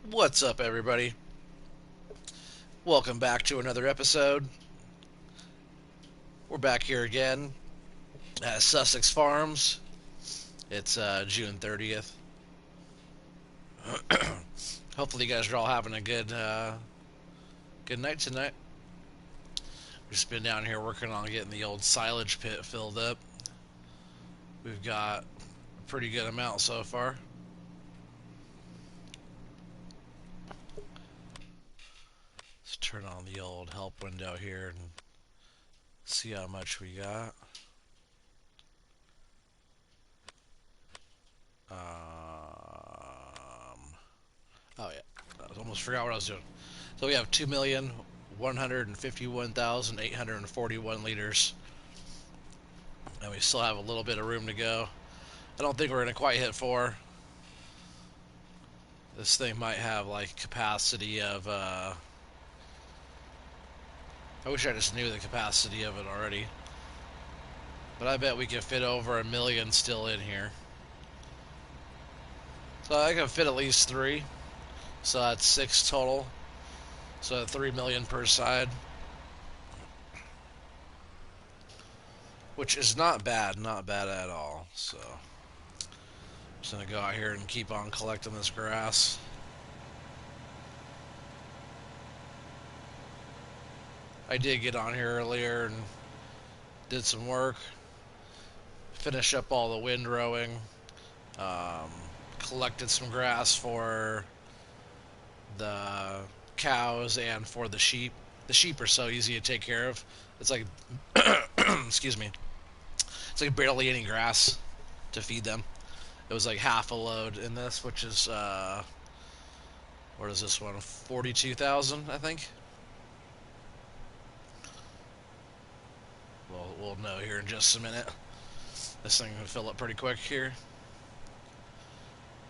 What's up, everybody? Welcome back to another episode. We're back here again at Sussex Farms. It's June 30th. Hopefully, you guys are all having a good night tonight. We've just been down here working on getting the old silage pit filled up. We've got a pretty good amount so far. Let's turn on the old help window here and see how much we got. Oh yeah, I almost forgot what I was doing. So we have 2,151,841 liters, and we still have a little bit of room to go. I don't think we're gonna quite hit 4. This thing might have like capacity of. I wish I just knew the capacity of it already, but I bet we could fit over 1 million still in here. So I can fit at least 3. So that's 6 total. So 3 million per side, which is not bad, not bad at all. So I'm just gonna go out here and keep on collecting this grass. I did get on here earlier and did some work, finish up all the windrowing, um, collected some grass for the cows and for the sheep. The sheep are so easy to take care of. It's like, excuse me, it's like barely any grass to feed them. It was like half a load in this, which is, what is this one? 42,000, I think. We'll know here in just a minute. This thing will fill up pretty quick here.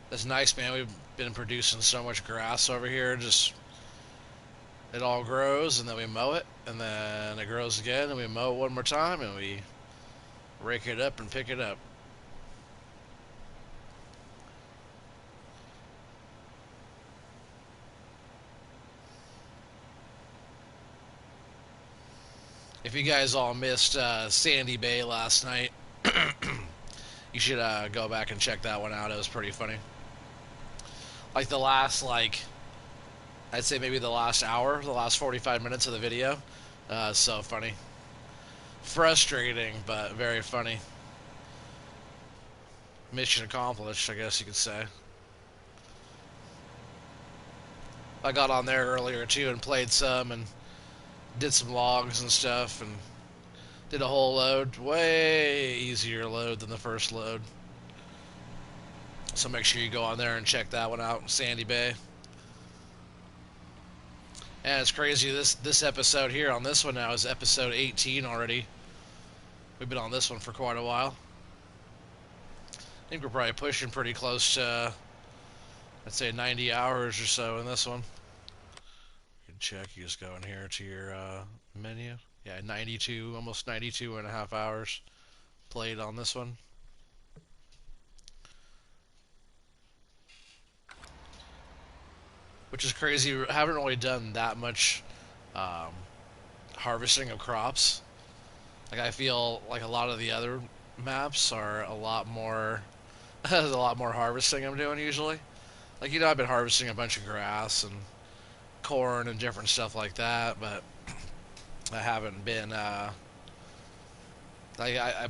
That's nice, man. We've been producing so much grass over here. Just it all grows, and then we mow it, and then it grows again, and we mow it one more time, and we rake it up and pick it up. If you guys all missed Sandy Bay last night, you should go back and check that one out. It was pretty funny. Like the last, I'd say maybe the last hour, the last 45 minutes of the video. So funny. Frustrating, but very funny. Mission accomplished, I guess you could say. I got on there earlier too and played some and did some logs and stuff and did a whole load. Way easier load than the first load. So make sure you go on there and check that one out, Sandy Bay. And it's crazy, this episode here on this one now is episode 18 already. We've been on this one for quite a while. I think we're probably pushing pretty close to, I'd say 90 hours or so in this one. You can check, you just go in here to your menu. Yeah, 92, almost 92 and a half hours played on this one. Which is crazy. We haven't really done that much um, harvesting of crops. Like I feel like a lot of the other maps are a lot more, there's a lot more harvesting I'm doing usually. Like I've been harvesting a bunch of grass and corn and different stuff like that, but I haven't been. I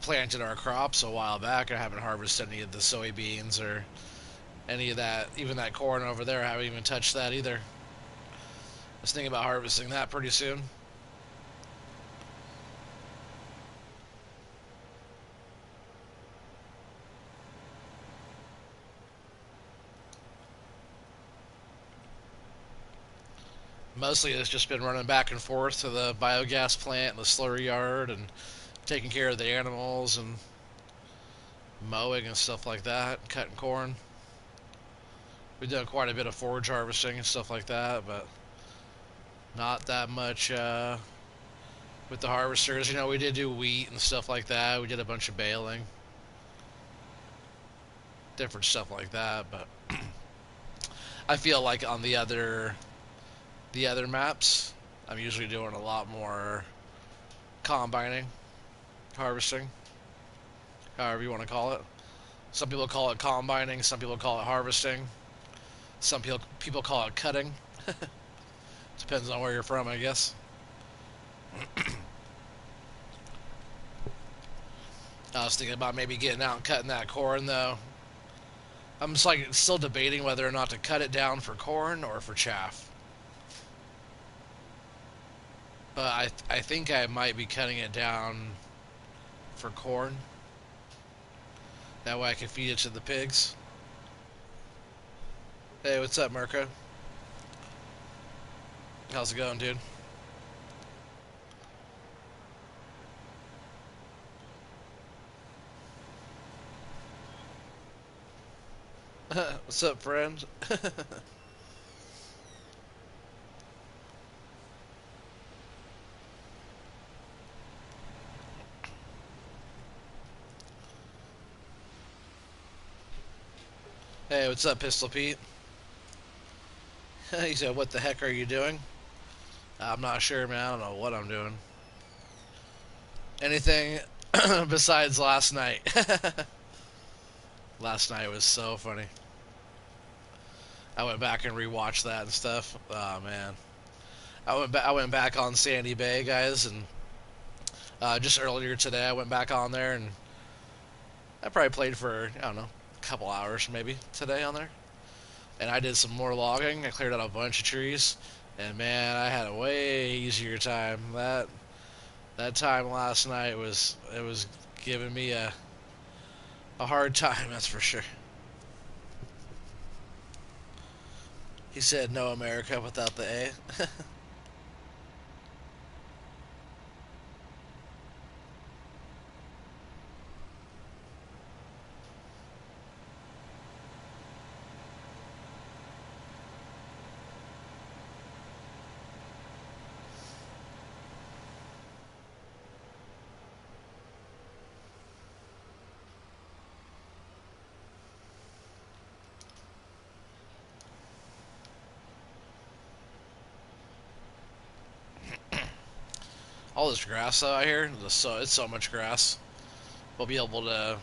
planted our crops a while back. I haven't harvested any of the soybeans or any of that, even that corn over there. I haven't even touched that either. I was thinking about harvesting that pretty soon. Mostly it's just been running back and forth to the biogas plant and the slurry yard and taking care of the animals and mowing and stuff like that, cutting corn. We've done quite a bit of forage harvesting and stuff like that, but not that much with the harvesters. We did do wheat and stuff like that. We did a bunch of baling, different stuff like that, but I feel like on the other maps, I'm usually doing a lot more combining, harvesting, however you want to call it. Some people call it combining, some people call it harvesting, some people call it cutting. Depends on where you're from, I guess. I was thinking about maybe getting out and cutting that corn though. I'm just like still debating whether or not to cut it down for corn or for chaff. But I think I might be cutting it down for corn. That way I can feed it to the pigs. Hey, what's up, Mirko? How's it going, dude? What's up, friend? Hey, what's up, Pistol Pete? He said, "What the heck are you doing?" I'm not sure, man. I don't know what I'm doing. Anything besides last night. Last night was so funny. I went back and rewatched that and stuff. Oh man, I went back on Sandy Bay, guys, and just earlier today I went back on there and I probably played for I don't know a couple hours maybe today on there. And I did some more logging. I cleared out a bunch of trees, and man, I had a way easier time. That time last night was giving me a hard time. That's for sure. He said no America without the A. All this grass out here, it's so much grass. We'll be able to,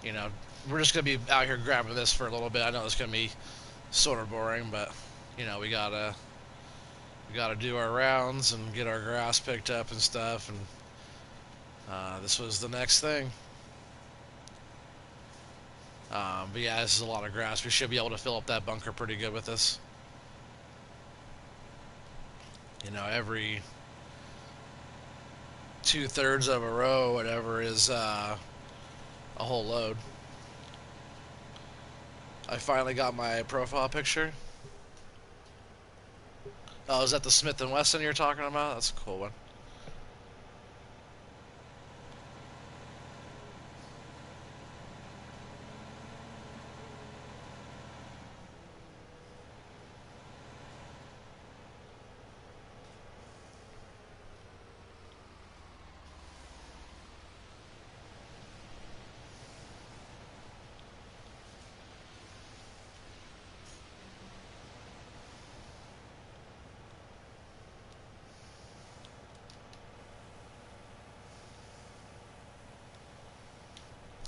you know, we're just gonna be out here grabbing this for a little bit. I know it's gonna be sort of boring, but we gotta do our rounds and get our grass picked up and stuff. And this was the next thing. But yeah, this is a lot of grass. We should be able to fill up that bunker pretty good with this. Every 2/3 of a row, whatever, is a whole load. I finally got my profile picture. Oh, is that the Smith and Wesson you're talking about? That's a cool one.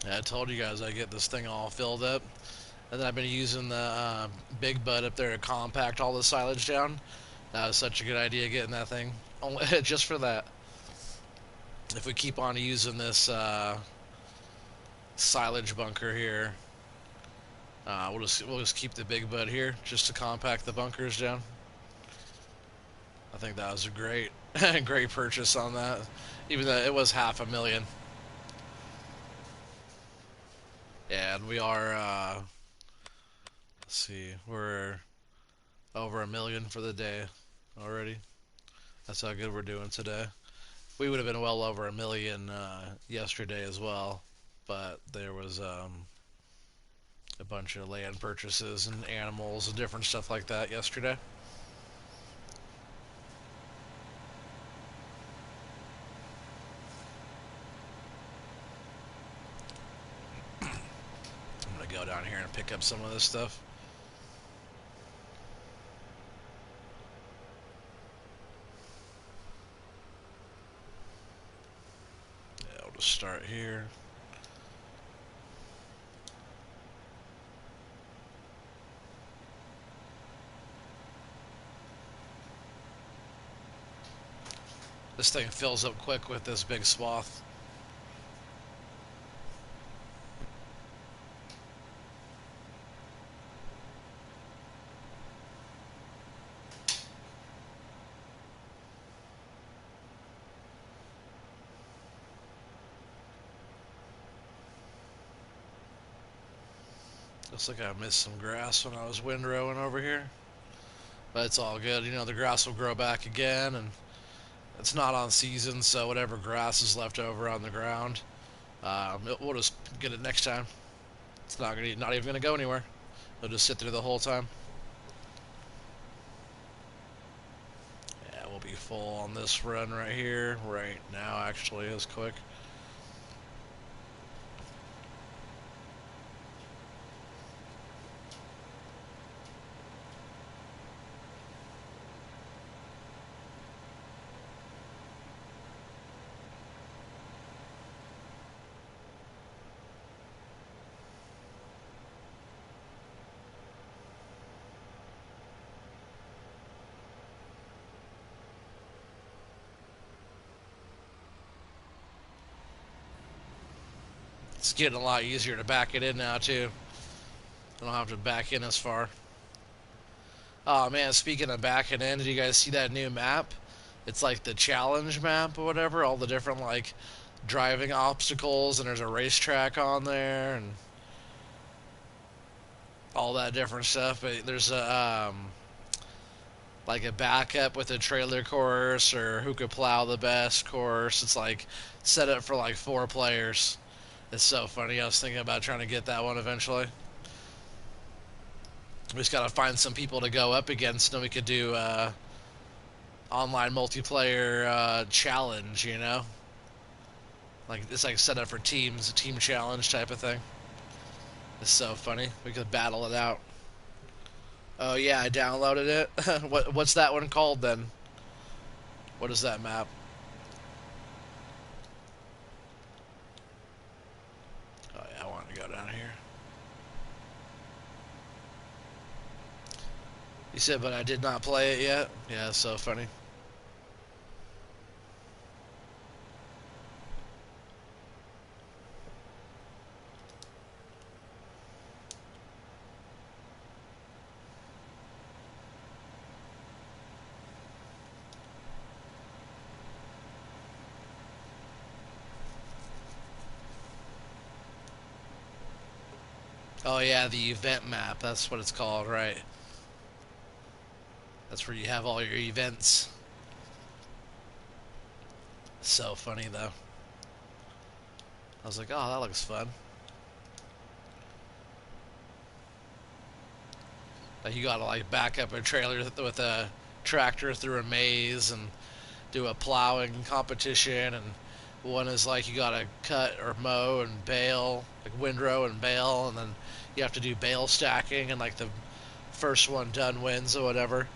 Yeah, I told you guys I get this thing all filled up, and then I've been using the big bud up there to compact all the silage down. That was such a good idea getting that thing, only just for that. If we keep on using this silage bunker here, we'll just keep the big bud here just to compact the bunkers down. I think that was a great great purchase on that, even though it was 500,000. Yeah, and we are. Let's see, we're over 1 million for the day already. That's how good we're doing today. We would have been well over 1 million yesterday as well, but there was a bunch of land purchases and animals and different stuff like that yesterday. I'm gonna go down here and pick up some of this stuff. start here. This thing fills up quick with this big swath. Looks like I missed some grass when I was windrowing over here. But it's all good. You know, the grass will grow back again, and it's not on season, so whatever grass is left over on the ground, we'll just get it next time. It's not even gonna go anywhere. It'll just sit there the whole time. Yeah, we'll be full on this run right here, right now. Actually, is quick. It's getting a lot easier to back it in now too. I don't have to back in as far. Oh man, speaking of backing in, did you guys see that new map? It's like the challenge map or whatever, all the different like driving obstacles, and there's a racetrack on there and all that different stuff. But there's a like a backup with a trailer course or who could plow the best course. It's like set up for like 4 players. It's so funny. I was thinking about trying to get that one eventually. We just gotta find some people to go up against, and we could do online multiplayer challenge. You know, like it's like set up for teams, a team challenge type of thing. It's so funny. We could battle it out. Oh yeah, I downloaded it. What's that one called then? What is that map? Oh yeah, I want to go down here. You said, but I did not play it yet. Yeah, it's so funny. Oh yeah, the event map. That's what it's called, right? That's where you have all your events. So funny though. I was like, oh, that looks fun. Like you gotta like back up a trailer with a tractor through a maze and do a plowing competition, and one is like you gotta cut or mow and bale, like windrow and bale, and then you have to do bale stacking, and like the first one done wins or whatever.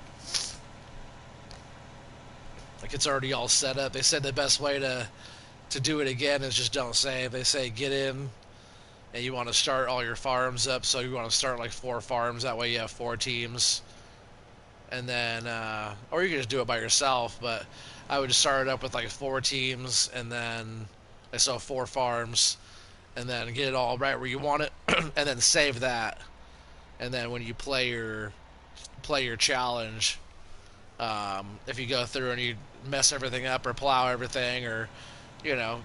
Like it's already all set up. They said the best way to do it again is just don't save. They say get in and you want to start all your farms up, so you want to start like 4 farms. That way you have 4 teams, and then or you can just do it by yourself. But I would just start it up with like 4 teams, and then I saw 4 farms, and then get it all right where you want it, and then save that. And then when you play your challenge, if you go through and you mess everything up or plow everything or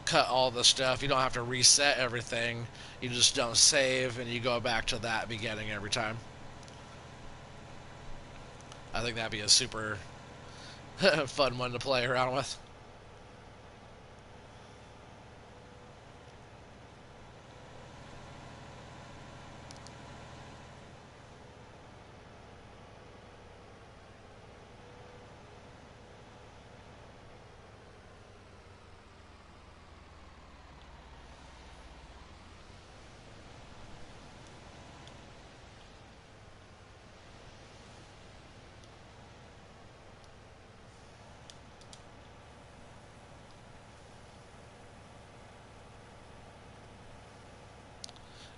cut all the stuff, you don't have to reset everything. You just don't save and you go back to that beginning every time. I think that'd be a super fun one to play around with.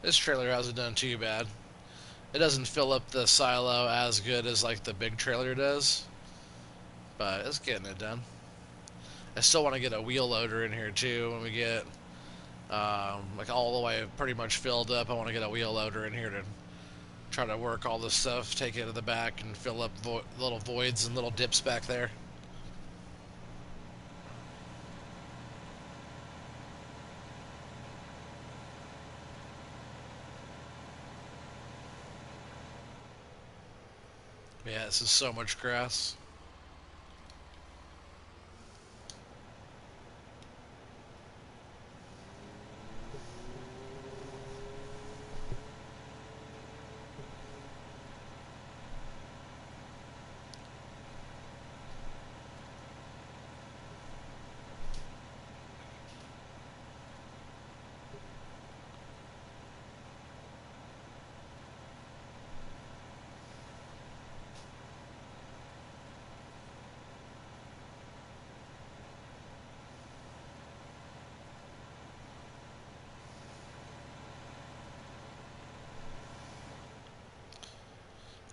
This trailer hasn't done too bad. It doesn't fill up the silo as good as like the big trailer does, but it's getting it done. I still want to get a wheel loader in here too when we get like all the way pretty much filled up. I want to get a wheel loader in here to try to work all this stuff, take it to the back, and fill up little voids and little dips back there. Yeah, this is so much grass.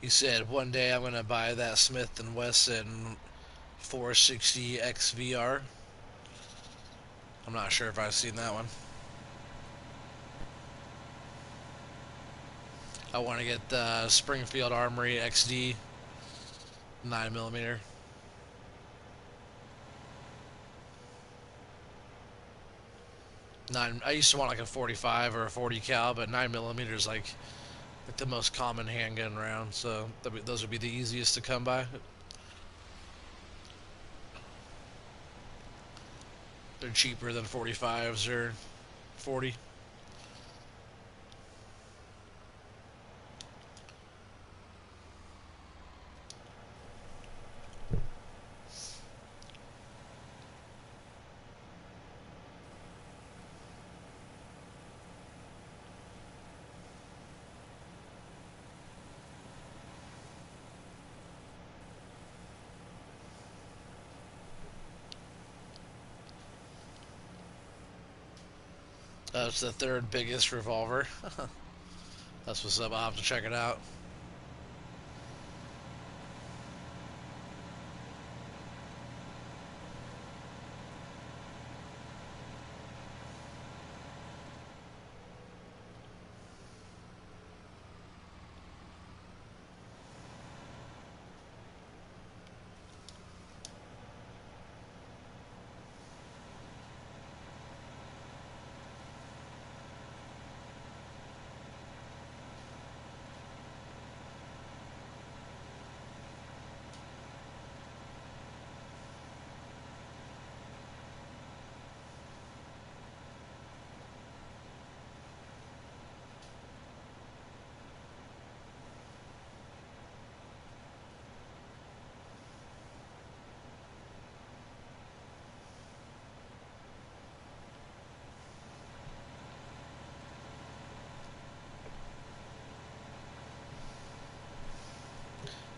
He said one day I'm gonna buy that Smith and Wesson 460 XVR. I'm not sure if I've seen that one. I want to get the Springfield Armory XD 9mm. I used to want like a 45 or a 40 cal, but 9mm is like the most common handgun round, so those would be the easiest to come by. They're cheaper than 45s or 40. It's the third biggest revolver. That's what's up. I'll have to check it out.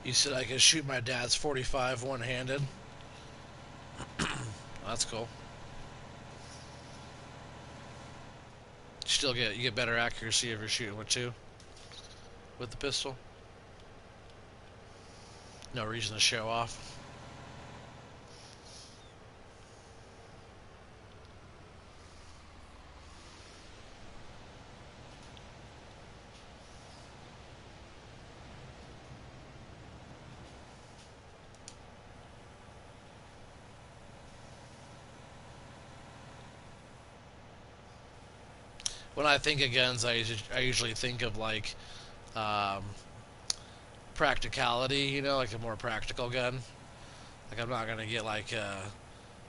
You said I could shoot my dad's 45 one-handed. That's cool. You get better accuracy if you're shooting with two with the pistol. No reason to show off. When I think of guns, I usually think of like um, practicality. You know, like a more practical gun. Like I'm not gonna get like a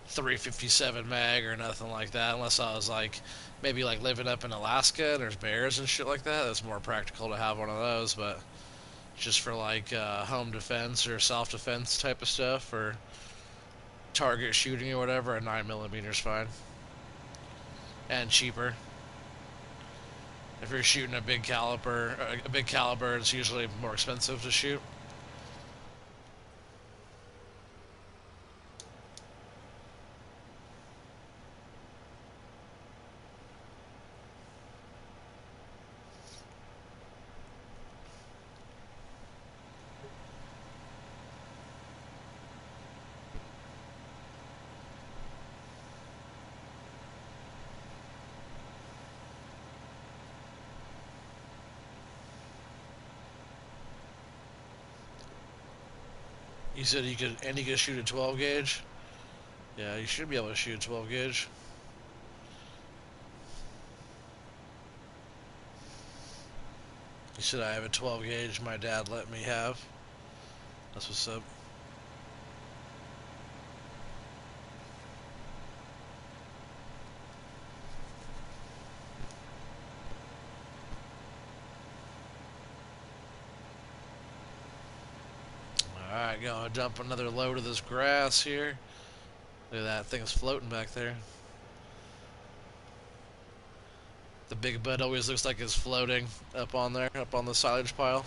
357 mag or nothing like that unless I was like maybe like living up in Alaska and there's bears and shit like that. That's more practical to have one of those, but just for like home defense or self defense type of stuff or target shooting or whatever, a 9mm is fine and cheaper. If you're shooting a big caliber, it's usually more expensive to shoot. You said you could shoot a 12 gauge? Yeah, you should be able to shoot a 12 gauge. You said I have a 12 gauge my dad let me have. That's what's up. Alright, gonna dump another load of this grass here. Look at that, thing's floating back there. The big bud always looks like it's floating up on there, up on the silage pile.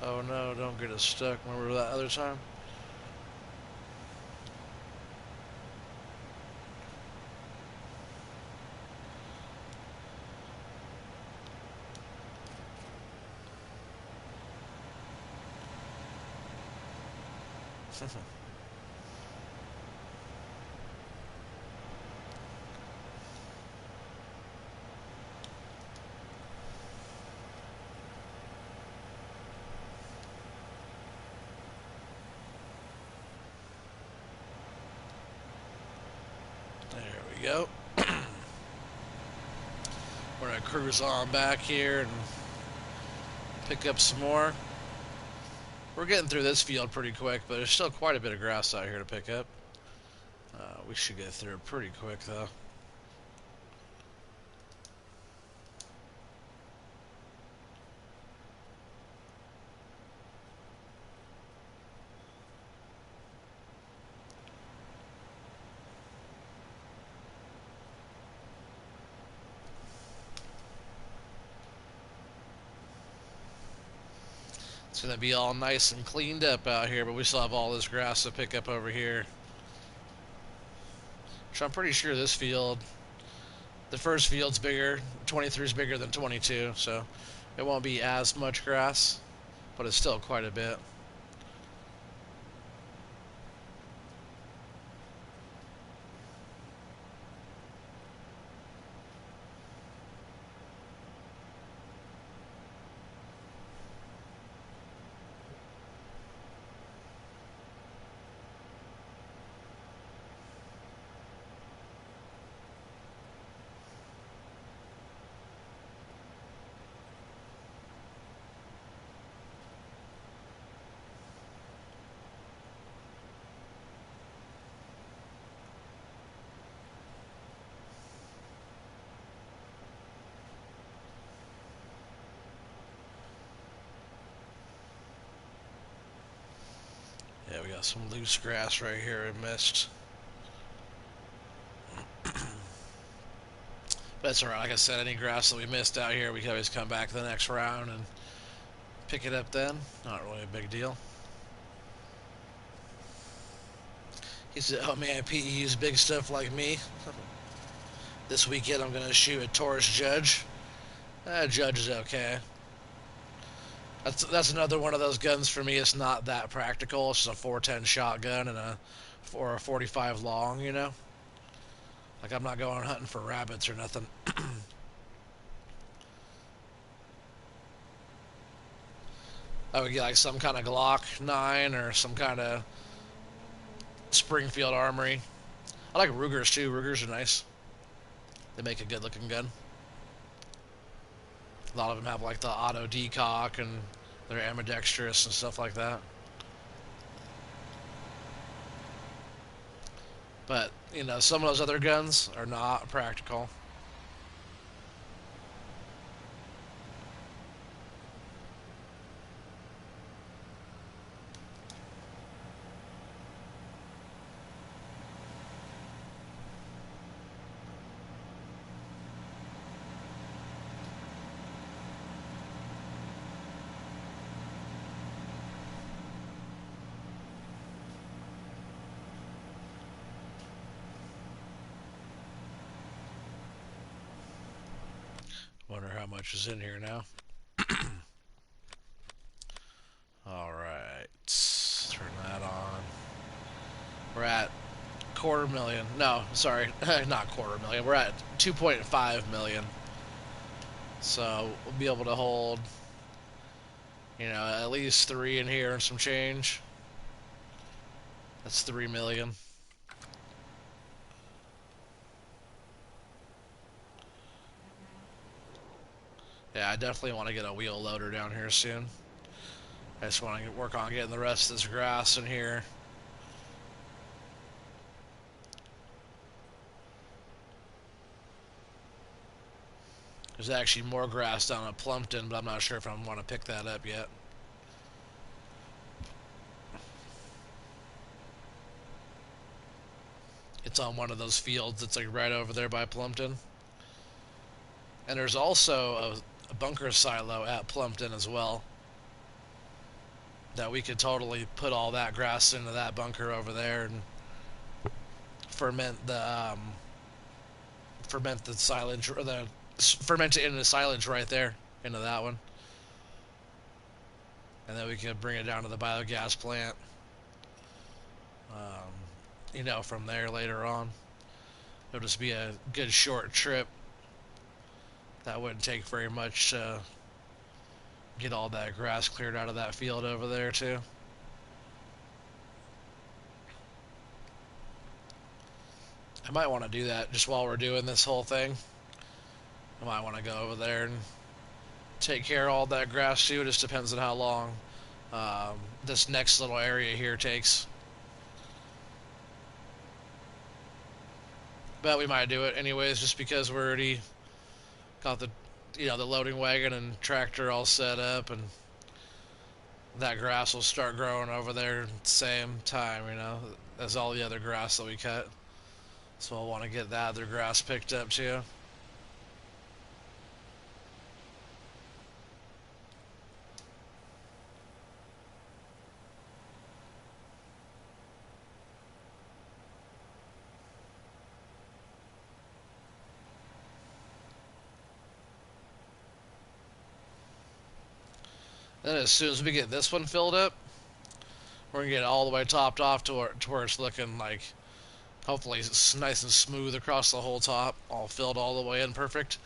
Oh no, don't get it stuck. Remember that other time? There we go. We're gonna cruise on back here and pick up some more. We're getting through this field pretty quick, but there's still quite a bit of grass out here to pick up. We should get through it pretty quick though. It's gonna be all nice and cleaned up out here, but we still have all this grass to pick up over here. So I'm pretty sure this field, the first field's bigger, 23 is bigger than 22, so it won't be as much grass, but it's still quite a bit. Yeah, we got some loose grass right here we missed. But that's alright, like I said, any grass that we missed out here, we can always come back the next round and pick it up then. Not really a big deal. He said, oh man, Pete, you use big stuff like me. This weekend I'm going to shoot a Taurus Judge. Judge is okay. That's another one of those guns for me. It's not that practical. It's just a 410 shotgun and a 45 long, you know? Like, I'm not going hunting for rabbits or nothing. I would get like some kind of Glock 9 or some kind of Springfield Armory. I like Rugers too. Rugers are nice. They make a good looking gun. A lot of them have like the auto decock and they're ambidextrous and stuff like that. But, you know, some of those other guns are not practical. much is in here now. Alright. Turn that on. We're at quarter million. No, sorry. Not quarter million. We're at 2.5 million. So we'll be able to hold, at least 3 in here and some change. That's 3 million. Yeah, I definitely want to get a wheel loader down here soon. I just want to work on getting the rest of this grass in here. There's actually more grass down at Plumpton, but I'm not sure if I want to pick that up yet. It's on one of those fields that's like right over there by Plumpton. And there's also a bunker silo at Plumpton as well. That we could totally put all that grass into that bunker over there and ferment the silage, or the ferment it into the silage right there into that one, and then we could bring it down to the biogas plant. From there later on, it'll just be a good short trip. That wouldn't take very much to get all that grass cleared out of that field over there too. I might want to do that just while we're doing this whole thing. I might want to go over there and take care of all that grass too. It just depends on how long this next little area here takes. But we might do it anyways, just because we're already got the loading wagon and tractor all set up, and that grass will start growing over there at the same time, as all the other grass that we cut. So I'll want to get that other grass picked up too. Then as soon as we get this one filled up, we're going to get it all the way topped off to where it's looking like, hopefully it's nice and smooth across the whole top, all filled all the way in perfect.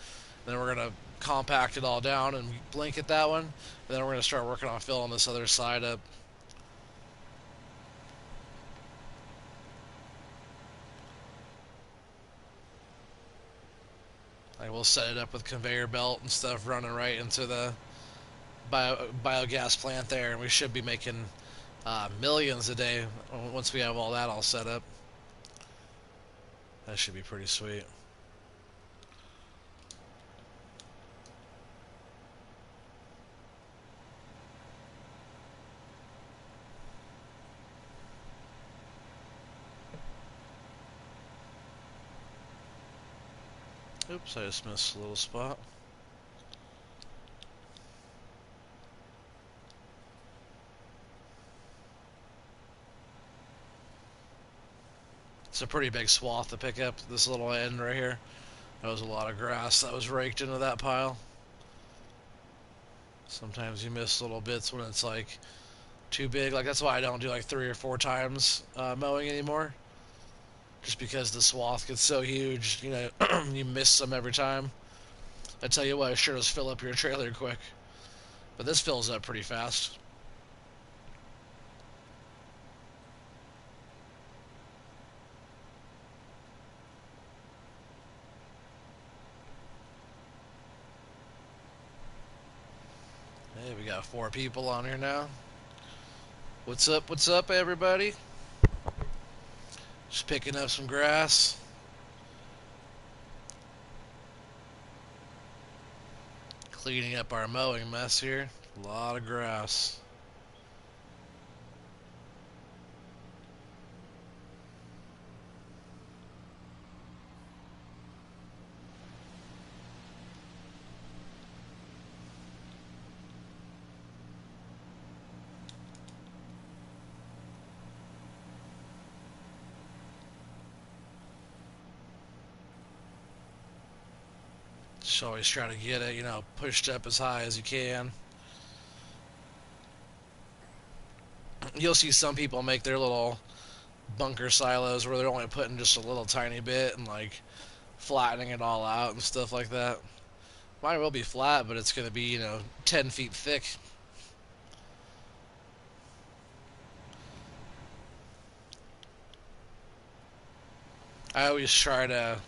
Then we're going to compact it all down and blanket that one. And then we're going to start working on filling this other side up. Like we'll set it up with conveyor belt and stuff running right into the biogas plant there, and we should be making millions a day once we have all that all set up. That should be pretty sweet. Oops, I just missed a little spot. It's a pretty big swath to pick up, this little end right here. That was a lot of grass that was raked into that pile. Sometimes you miss little bits when it's like too big. Like that's why I don't do like 3 or 4 times mowing anymore. Just because the swath gets so huge, you miss some every time. I tell you what, it sure does fill up your trailer quick. But this fills up pretty fast. Hey, we got 4 people on here now. What's up, everybody? Just picking up some grass. Cleaning up our mowing mess here. A lot of grass. Just always try to get it, pushed up as high as you can. You'll see some people make their little bunker silos where they're only putting just a little tiny bit and like flattening it all out and stuff like that. Mine will be flat, but it's going to be, 10 feet thick. I always try to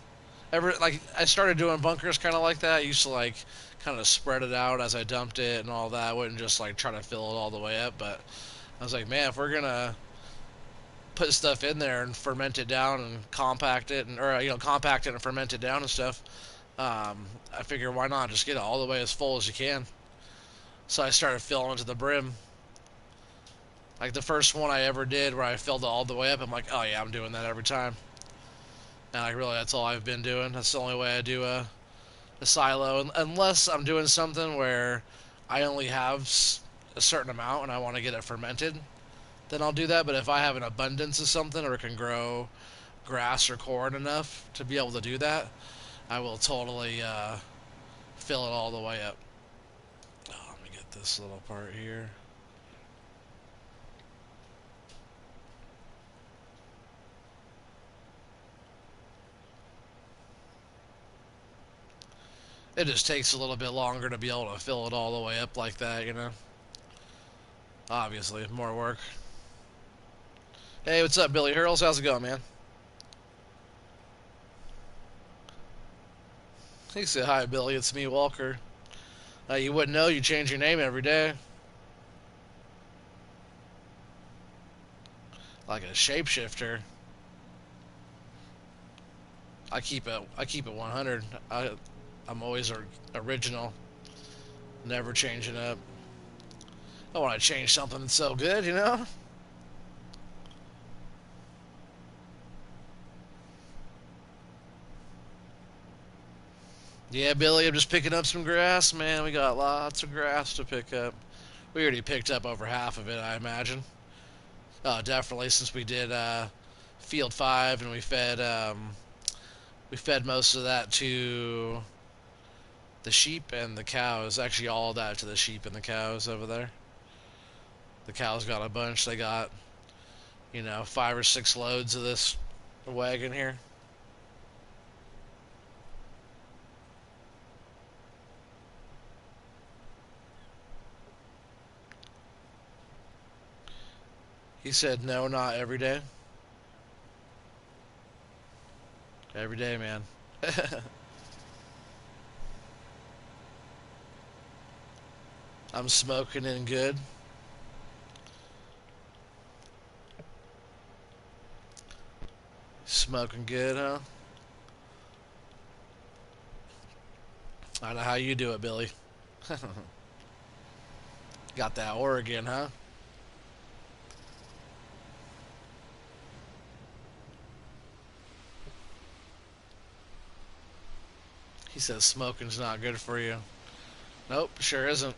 I started doing bunkers kind of like that. I used to like kind of spread it out as I dumped it and all that. I wouldn't just like try to fill it all the way up, but I was like, man, if we're gonna put stuff in there and ferment it down and compact it or compact it and ferment it down and stuff, I figure why not just get it all the way as full as you can. So I started filling it to the brim. Like the first one I ever did where I filled it all the way up, I'm like, oh yeah, I'm doing that every time. And like really, that's all I've been doing. That's the only way I do a silo, unless I'm doing something where I only have a certain amount and I want to get it fermented. Then I'll do that. But if I have an abundance of something or can grow grass or corn enough to be able to do that, I will totally fill it all the way up. Oh, let me get this little part here. It just takes a little bit longer to be able to fill it all the way up like that. Obviously, more work. Hey, what's up, Billy Hurls? How's it going, man? He said, hi, Billy. It's me, Walker. You wouldn't know. You change your name every day. Like a shapeshifter. I keep it 100. I'm always original, never changing up. I want to change something that's so good. Yeah, Billy, I'm just picking up some grass, man. We got lots of grass to pick up. We already picked up over half of it, I imagine. Definitely, since we did Field 5 and we fed most of that to the sheep and the cows. Actually, all of that to the sheep and the cows over there. The cows got a bunch. They got, 5 or 6 loads of this wagon here. He said, no, not every day. Every day, man. I'm smoking in good. Smoking good, huh? I know how you do it, Billy. Got that Oregon, huh? He says smoking's not good for you. Nope, sure isn't.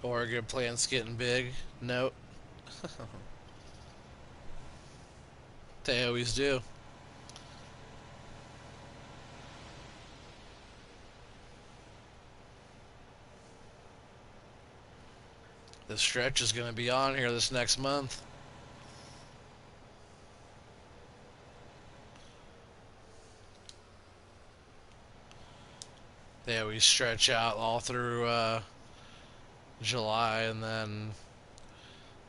Oregon plants getting big. Nope. They always do. The stretch is going to be on here this next month. They always stretch out all through July, and then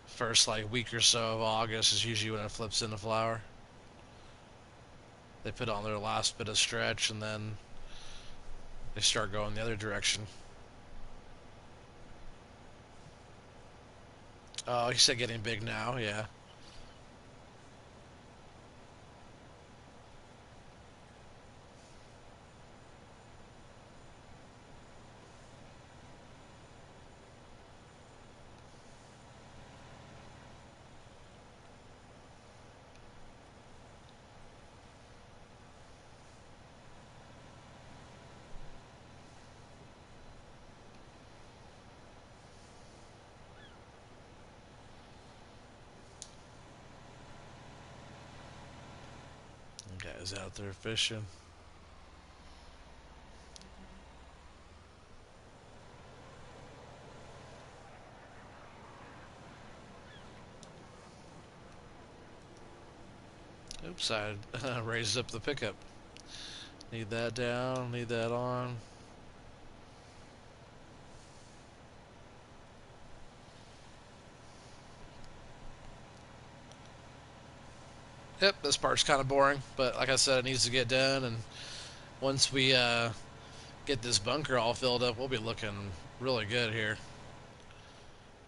first like week or so of August is usually when it flips into flower. They put on their last bit of stretch, and then they start going the other direction. Oh, he said getting big now, yeah. Guys out there fishing. Oops, I raised up the pickup. Need that down, need that on. Yep, this part's kind of boring, but like I said, it needs to get done, and once we get this bunker all filled up, we'll be looking really good here.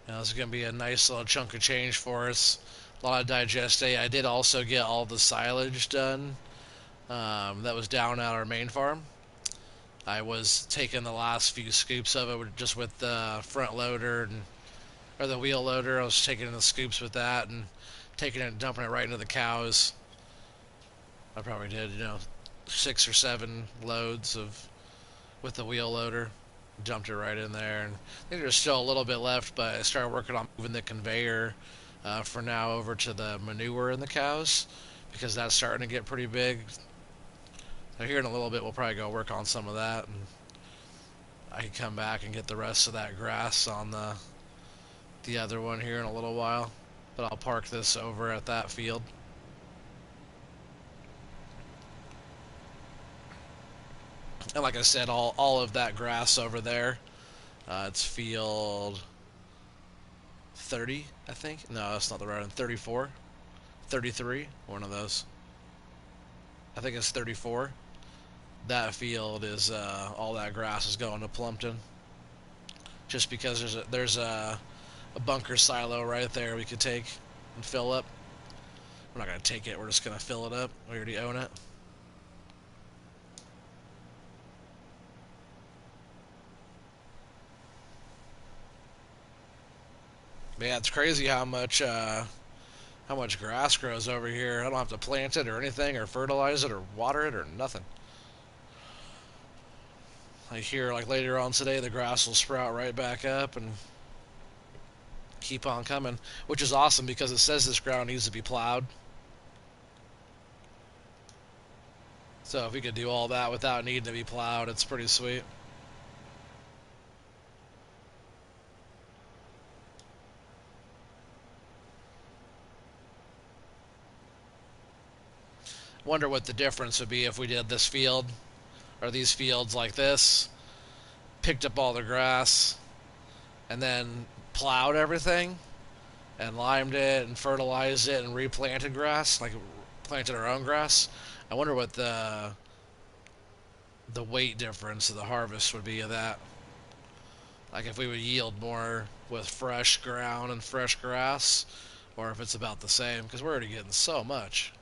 This is going to be a nice little chunk of change for us. A lot of digestate. I did also get all the silage done that was down at our main farm. I was taking the last few scoops of it just with the front loader or the wheel loader. I was taking the scoops with that and taking it and dumping it right into the cows. I probably did, 6 or 7 loads with the wheel loader. Dumped it right in there, and I think there's still a little bit left, but I started working on moving the conveyor for now over to the manure in the cows because that's starting to get pretty big. So here in a little bit, we'll probably go work on some of that, and I can come back and get the rest of that grass on the other one here in a little while. But I'll park this over at that field. And like I said, all of that grass over there, it's field 30, I think. No, that's not the right one. 34, 33, one of those. I think it's 34. That field is all that grass is going to Plumpton. Just because there's a bunker silo right there we could take and fill up. We're not gonna take it. We're just gonna fill it up. We already own it. But yeah, it's crazy how much grass grows over here. I don't have to plant it or anything, or fertilize it, or water it, or nothing. Like here, like later on today, the grass will sprout right back up and keep on coming, which is awesome because it says this ground needs to be plowed. So if we could do all that without needing to be plowed, it's pretty sweet. Wonder what the difference would be if we did this field or these fields like this, picked up all the grass, and then plowed everything and limed it and fertilized it and replanted grass, like planted our own grass. I wonder what the weight difference of the harvest would be of that. Like if we would yield more with fresh ground and fresh grass, or if it's about the same, because we're already getting so much.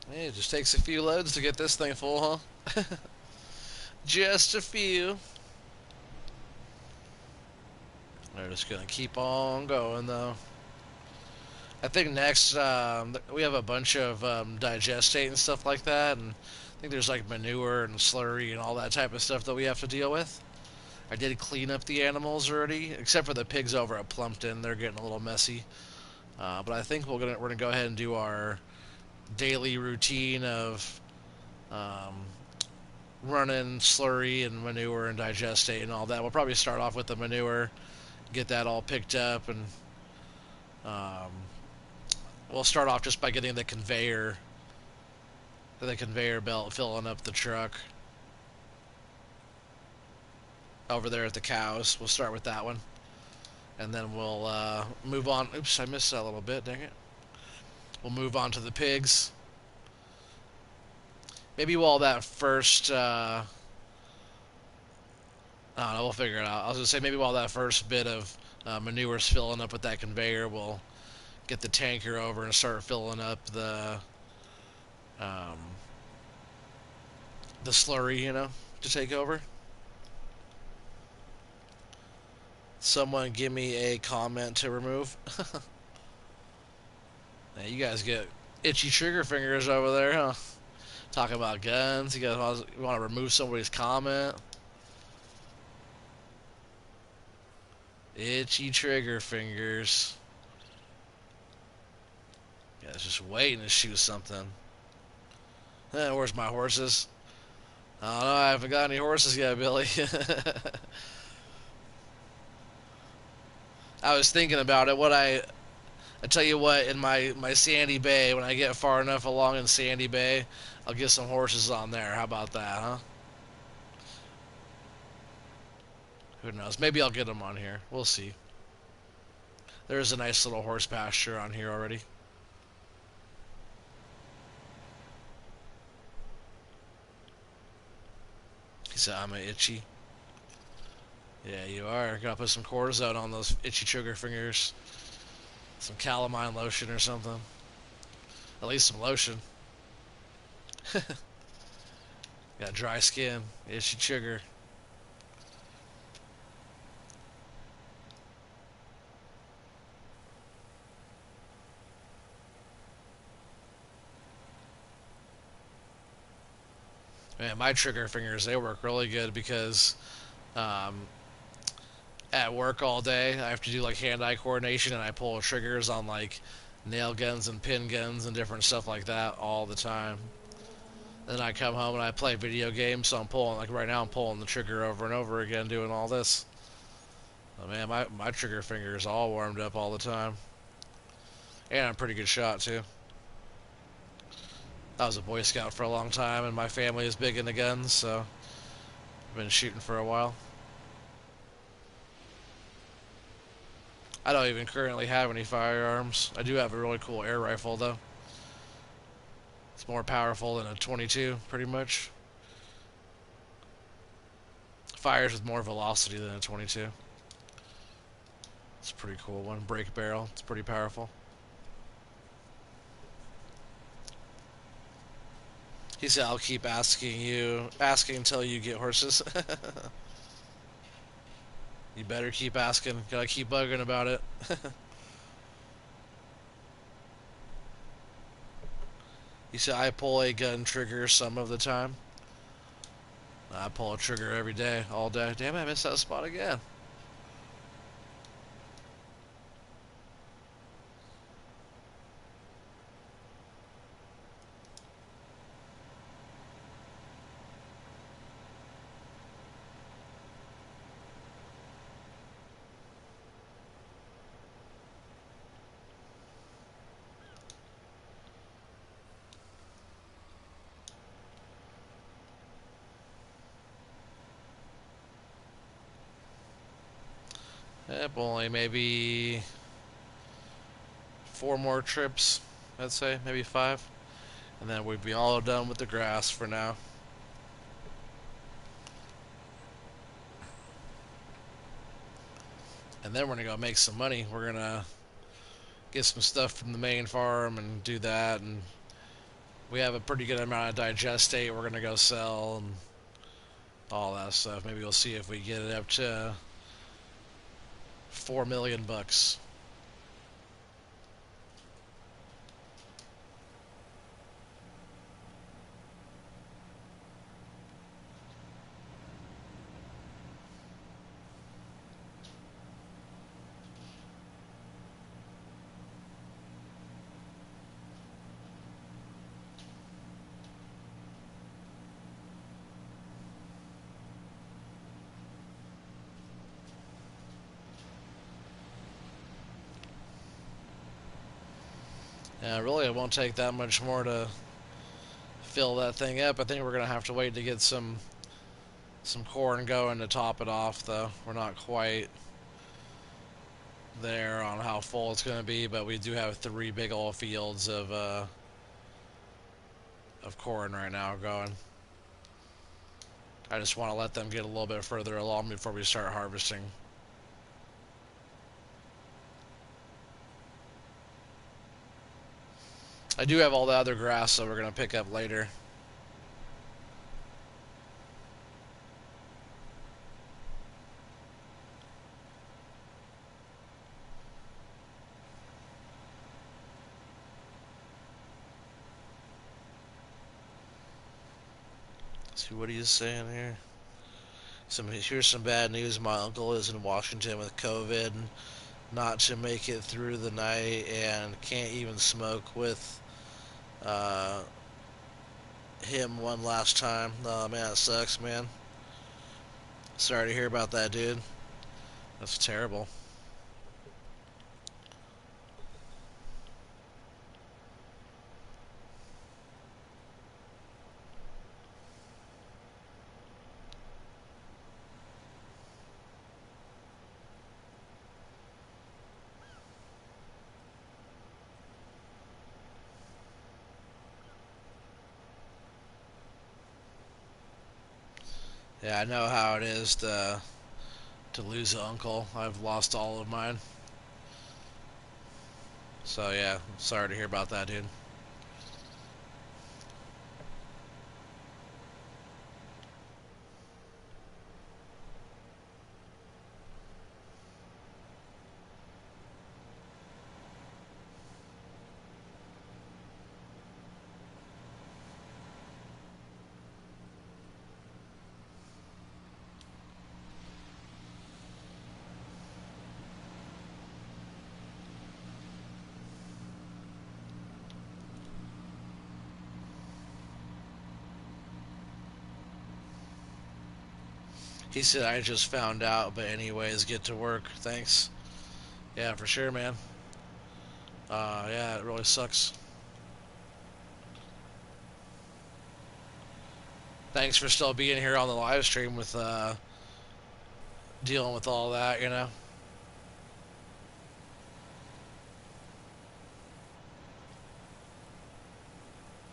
It just takes a few loads to get this thing full, huh? Just a few. They're just gonna keep on going, though. I think next we have a bunch of digestate and stuff like that, and I think there's like manure and slurry and all that type of stuff that we have to deal with. I did clean up the animals already, except for the pigs over at Plumpton. They're getting a little messy. But I think we're gonna go ahead and do our daily routine of running slurry and manure and digestate and all that. We'll probably start off with the manure, get that all picked up, and um, we'll start off just by getting the conveyor belt filling up the truck over there at the cows. We'll start with that one, and then we'll move on. Oops, I missed that a little bit. Dang it. We'll move on to the pigs. Maybe while that first, I don't know, we'll figure it out. I was gonna say maybe while that first bit of manure's filling up with that conveyor, we'll get the tanker over and start filling up um, the slurry, to take over. Someone give me a comment to remove. Now you guys get itchy trigger fingers over there, huh? Talking about guns. You guys want to remove somebody's comment? Itchy trigger fingers. Yeah, it's just waiting to shoot something. Where's my horses? I don't know. I haven't got any horses yet, Billy. I was thinking about it. I tell you what, in my Sandy Bay, when I get far enough along in Sandy Bay, I'll get some horses on there. How about that, huh? Who knows? Maybe I'll get them on here. We'll see. There's a nice little horse pasture on here already. He said I'm a itchy. Yeah, you are. Gotta put some cortisone on those itchy trigger fingers. Some calamine lotion or something. At least some lotion. Got dry skin, itchy trigger. Man, my trigger fingers, they work really good because um, at work all day I have to do like hand-eye coordination and I pull triggers on like nail guns and pin guns and different stuff like that all the time. Then I come home and I play video games, so I'm pulling, like right now I'm pulling the trigger over and over again doing all this. Oh, man, my trigger finger is all warmed up all the time. And I'm a pretty good shot too. I was a Boy Scout for a long time and my family is big into guns, so I've been shooting for a while. I don't even currently have any firearms. I do have a really cool air rifle though. It's more powerful than a 22, pretty much. Fires with more velocity than a 22. It's a pretty cool one. Break barrel. It's pretty powerful. He said, I'll keep asking until you get horses. You better keep asking. Gotta keep bugging about it. He said, I pull a gun trigger some of the time. I pull a trigger every day, all day. Damn it, I missed that spot again. Yep, only maybe 4 more trips, I'd say, maybe 5. And then we'd be all done with the grass for now. And then we're gonna go make some money. We're gonna get some stuff from the main farm and do that. And we have a pretty good amount of digestate we're gonna go sell and all that stuff. Maybe we'll see if we get it up to 4 million bucks. Yeah, really, it won't take that much more to fill that thing up. I think we're gonna have to wait to get some corn going to top it off, though. We're not quite there on how full it's gonna be, but we do have 3 big old fields of corn right now going. I just want to let them get a little bit further along before we start harvesting. I do have all the other grass, so we're gonna pick up later. See what he's saying here. Here's some bad news. My uncle is in Washington with COVID, not to make it through the night, and can't even smoke with uh, him one last time. Oh man, it sucks, man. Sorry to hear about that, dude. That's terrible. Yeah, I know how it is to lose an uncle. I've lost all of mine. So yeah, sorry to hear about that, dude. He said I just found out, but anyways, get to work. Thanks. Yeah, for sure, man. Yeah, it really sucks. Thanks for still being here on the live stream with dealing with all that, you know.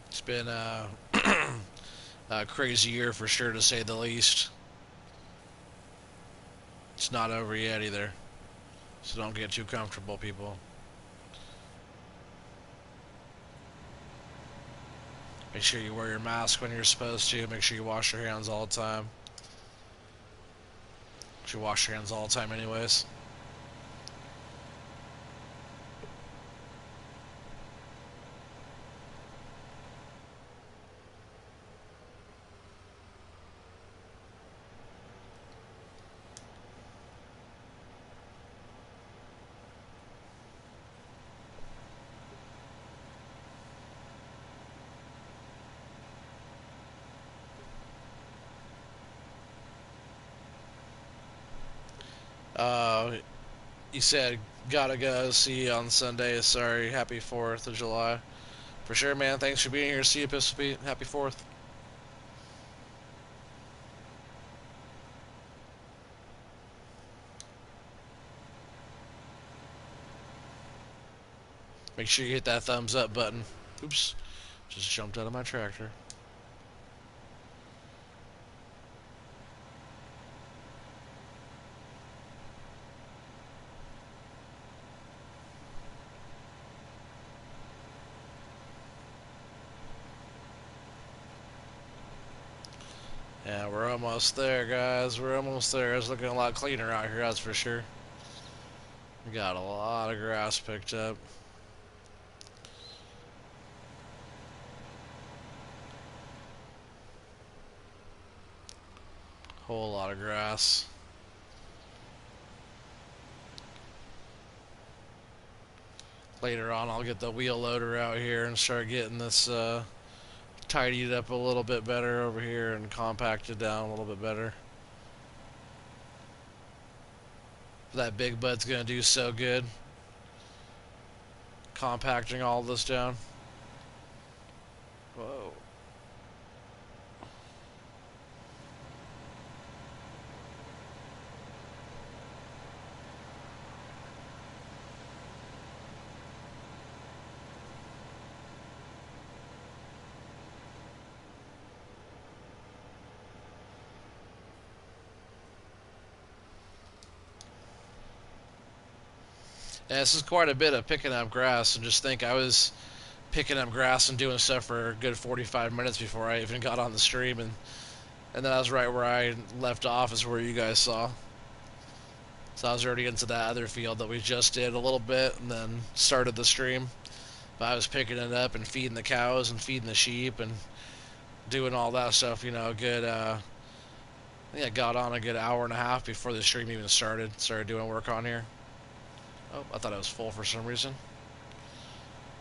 It's been a crazy year for sure, to say the least. It's not over yet either, so don't get too comfortable, people. Make sure you wear your mask when you're supposed to. Make sure you wash your hands all the time. You should wash your hands all the time anyways. Uh, you said gotta go. See you on Sunday. Sorry. Happy 4th of July. For sure, man. Thanks for being here. See you, Pistol Pete. Happy 4th. Make sure you hit that thumbs up button. Oops. Just jumped out of my tractor. Yeah, we're almost there, guys. We're almost there. It's looking a lot cleaner out here, that's for sure. We got a lot of grass picked up. Whole lot of grass. Later on, I'll get the wheel loader out here and start getting this tidied up a little bit better over here and compacted down a little bit better. That big bud's gonna do so good. Compacting all this down. Whoa. Yeah, this is quite a bit of picking up grass, and just think I was picking up grass and doing stuff for a good 45 minutes before I even got on the stream, and then I was right where I left off is where you guys saw. So I was already into that other field that we just did a little bit, and then started the stream. But I was picking it up and feeding the cows and feeding the sheep and doing all that stuff, you know, a good, I think I got on a good hour and a half before the stream even started. Started doing work on here. Oh, I thought it was full for some reason.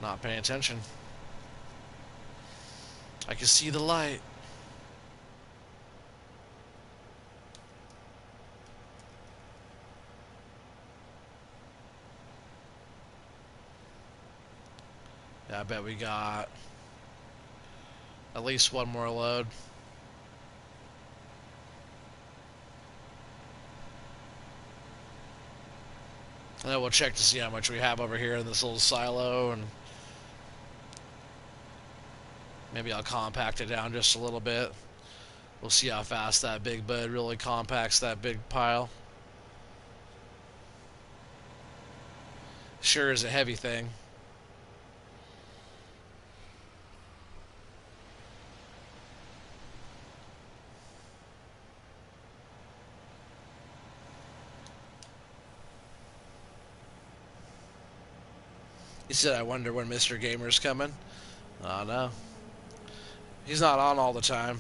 Not paying attention. I can see the light. Yeah, I bet we got at least one more load. And then we'll check to see how much we have over here in this little silo, and maybe I'll compact it down just a little bit. We'll see how fast that big bud really compacts that big pile. Sure is a heavy thing. He said, I wonder when Mr. Gamer's coming. Oh, no. He's not on all the time.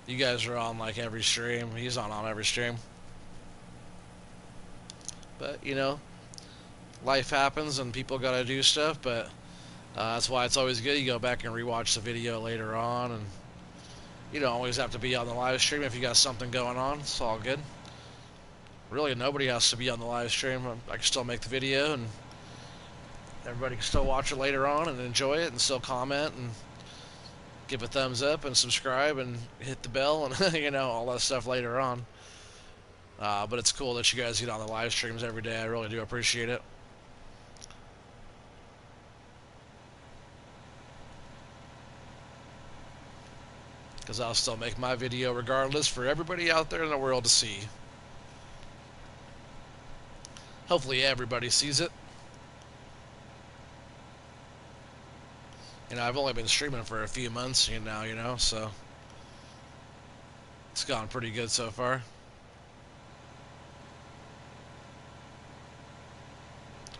You guys are on like every stream. He's on every stream. But, you know, life happens and people gotta do stuff, but that's why it's always good. You go back and rewatch the video later on, and you don't always have to be on the live stream if you got something going on. It's all good. Really, nobody has to be on the live stream. I can still make the video, and everybody can still watch it later on and enjoy it, and still comment and give a thumbs up and subscribe and hit the bell and you know, all that stuff later on. But it's cool that you guys get on the live streams every day. I really do appreciate it. Because I'll still make my video regardless for everybody out there in the world to see. Hopefully everybody sees it. You know, I've only been streaming for a few months now, you know, so it's gone pretty good so far.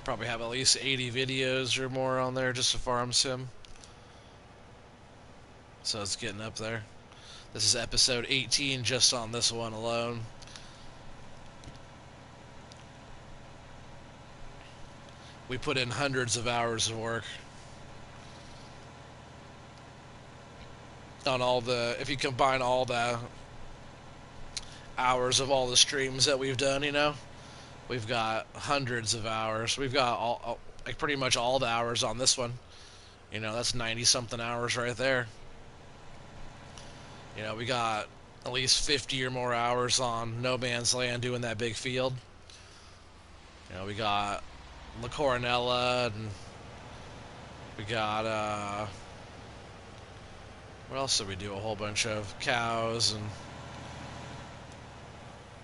Probably have at least 80 videos or more on there just a farm sim. So it's getting up there. This is episode 18 just on this one alone. We put in hundreds of hours of work on all the, if you combine all the hours of all the streams that we've done, you know, we've got hundreds of hours. We've got all like pretty much all the hours on this one. You know, that's 90 something hours right there. You know, we got at least 50 or more hours on No Man's Land doing that big field. You know, we got La Coronella, and we got what else did we do? A whole bunch of cows, and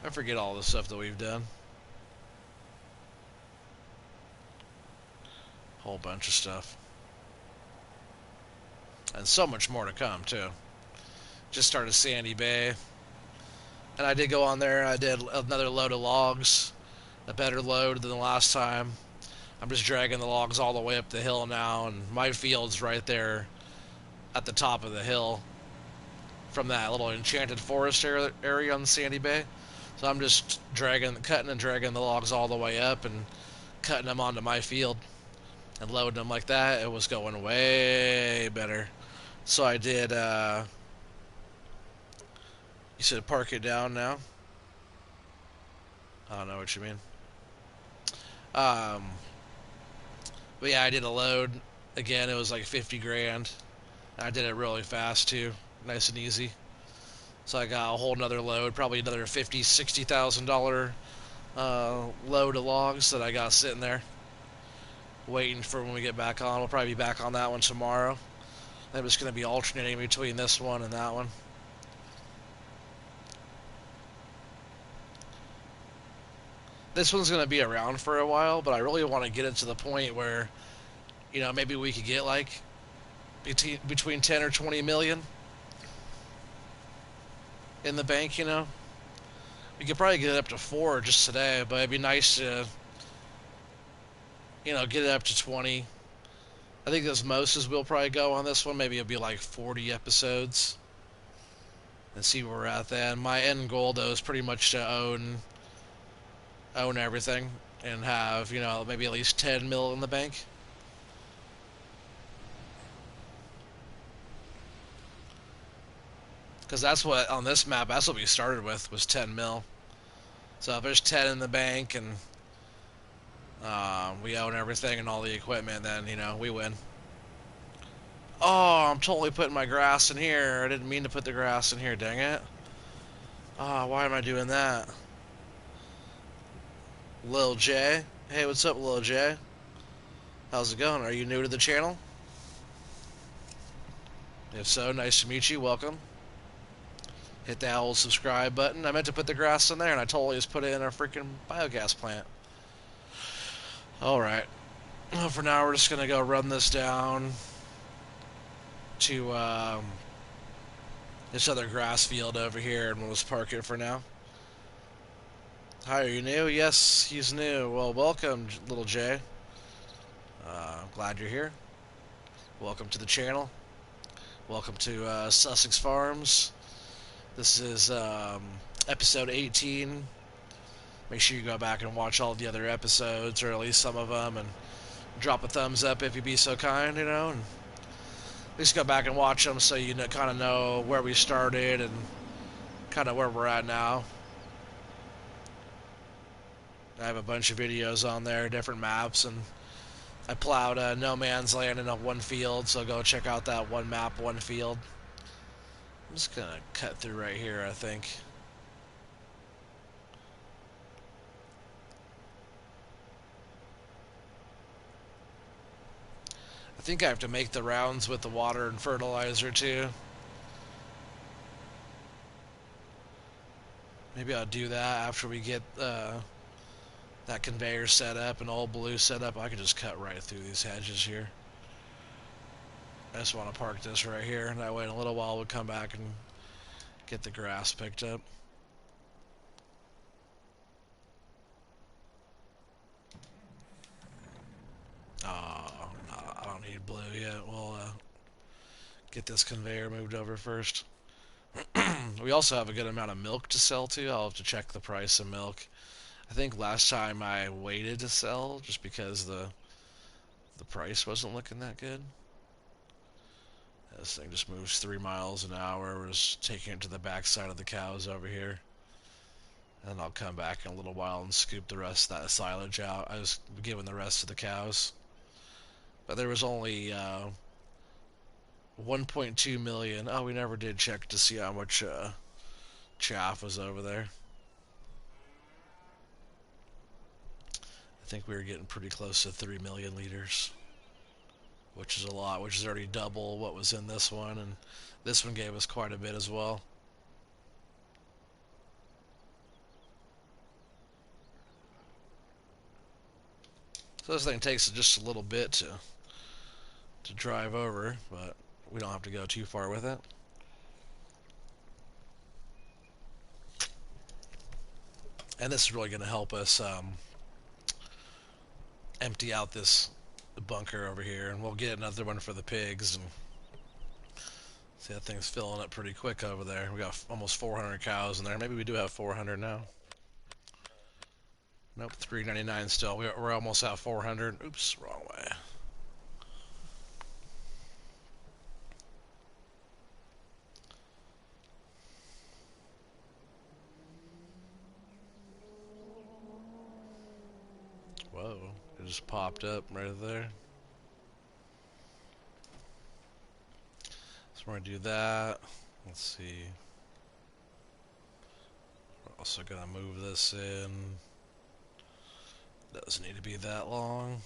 I forget all the stuff that we've done. Whole bunch of stuff. And so much more to come, too. Just started Sandy Bay. And I did go on there, I did another load of logs. A better load than the last time. I'm just dragging the logs all the way up the hill now, and my field's right there at the top of the hill from that little enchanted forest area on Sandy Bay. So I'm just cutting and dragging the logs all the way up and cutting them onto my field and loading them like that. It was going way better. So I did, you said park it down now? I don't know what you mean. But yeah, I did a load. Again, it was like 50 grand. I did it really fast too, nice and easy. So I got a whole nother load, probably another $50,000, $60,000 load of logs that I got sitting there, waiting for when we get back on. We'll probably be back on that one tomorrow. I'm just going to be alternating between this one and that one. This one's going to be around for a while, but I really want to get it to the point where, you know, maybe we could get like between 10 or 20 million in the bank, you know. We could probably get it up to 4 just today, but it'd be nice to, you know, get it up to 20 I think as most as we'll probably go on this one. Maybe it'll be like 40 episodes and see where we're at then. My end goal though is pretty much to own everything and have, you know, maybe at least 10 mil in the bank. Because that's what, on this map, that's what we started with, was 10 mil. So if there's 10 in the bank and we own everything and all the equipment, then, you know, we win. Oh, I'm totally putting my grass in here. I didn't mean to put the grass in here, dang it. Oh, why am I doing that? Lil J. Hey, what's up, Lil J? How's it going? Are you new to the channel? If so, nice to meet you. Welcome. Hit that old subscribe button. I meant to put the grass in there, and I totally just put it in a freaking biogas plant. Alright. Well, for now, we're just going to go run this down to this other grass field over here, and we'll just park it for now. Hi, are you new? Yes, he's new. Well, welcome, little Jay. I'm glad you're here. Welcome to the channel. Welcome to Sussex Farms. This is episode 18. Make sure you go back and watch all the other episodes, or at least some of them, and drop a thumbs up if you'd be so kind, you know, and at least go back and watch them so you kind of know where we started and kind of where we're at now. I have a bunch of videos on there, different maps, and I plowed No Man's Land in one field, so go check out that one map, one field. I'm just gonna cut through right here, I think. I think I have to make the rounds with the water and fertilizer too. Maybe I'll do that after we get that conveyor set up and all blue set up. I can just cut right through these hedges here. I just want to park this right here, and that way in a little while we'll come back and get the grass picked up. Oh, I don't need blue yet. We'll get this conveyor moved over first. We also have a good amount of milk to sell too. I'll have to check the price of milk. I think last time I waited to sell just because the price wasn't looking that good. This thing just moves 3 miles an hour. We're just taking it to the backside of the cows over here. And I'll come back in a little while and scoop the rest of that silage out. I was giving the rest to the cows. But there was only 1.2 million. Oh, we never did check to see how much chaff was over there. I think we were getting pretty close to 3 million liters, which is a lot, which is already double what was in this one, and this one gave us quite a bit as well. So this thing takes just a little bit to drive over, but we don't have to go too far with it. And this is really going to help us empty out this bunker over here, and we'll get another one for the pigs. And see, that thing's filling up pretty quick over there. We got almost 400 cows in there. Maybe we do have 400 now. Nope, 399 still. We're almost at 400. Oops, wrong way. Whoa, it just popped up right there. So we're going to do that. Let's see. We're also going to move this in. Doesn't need to be that long.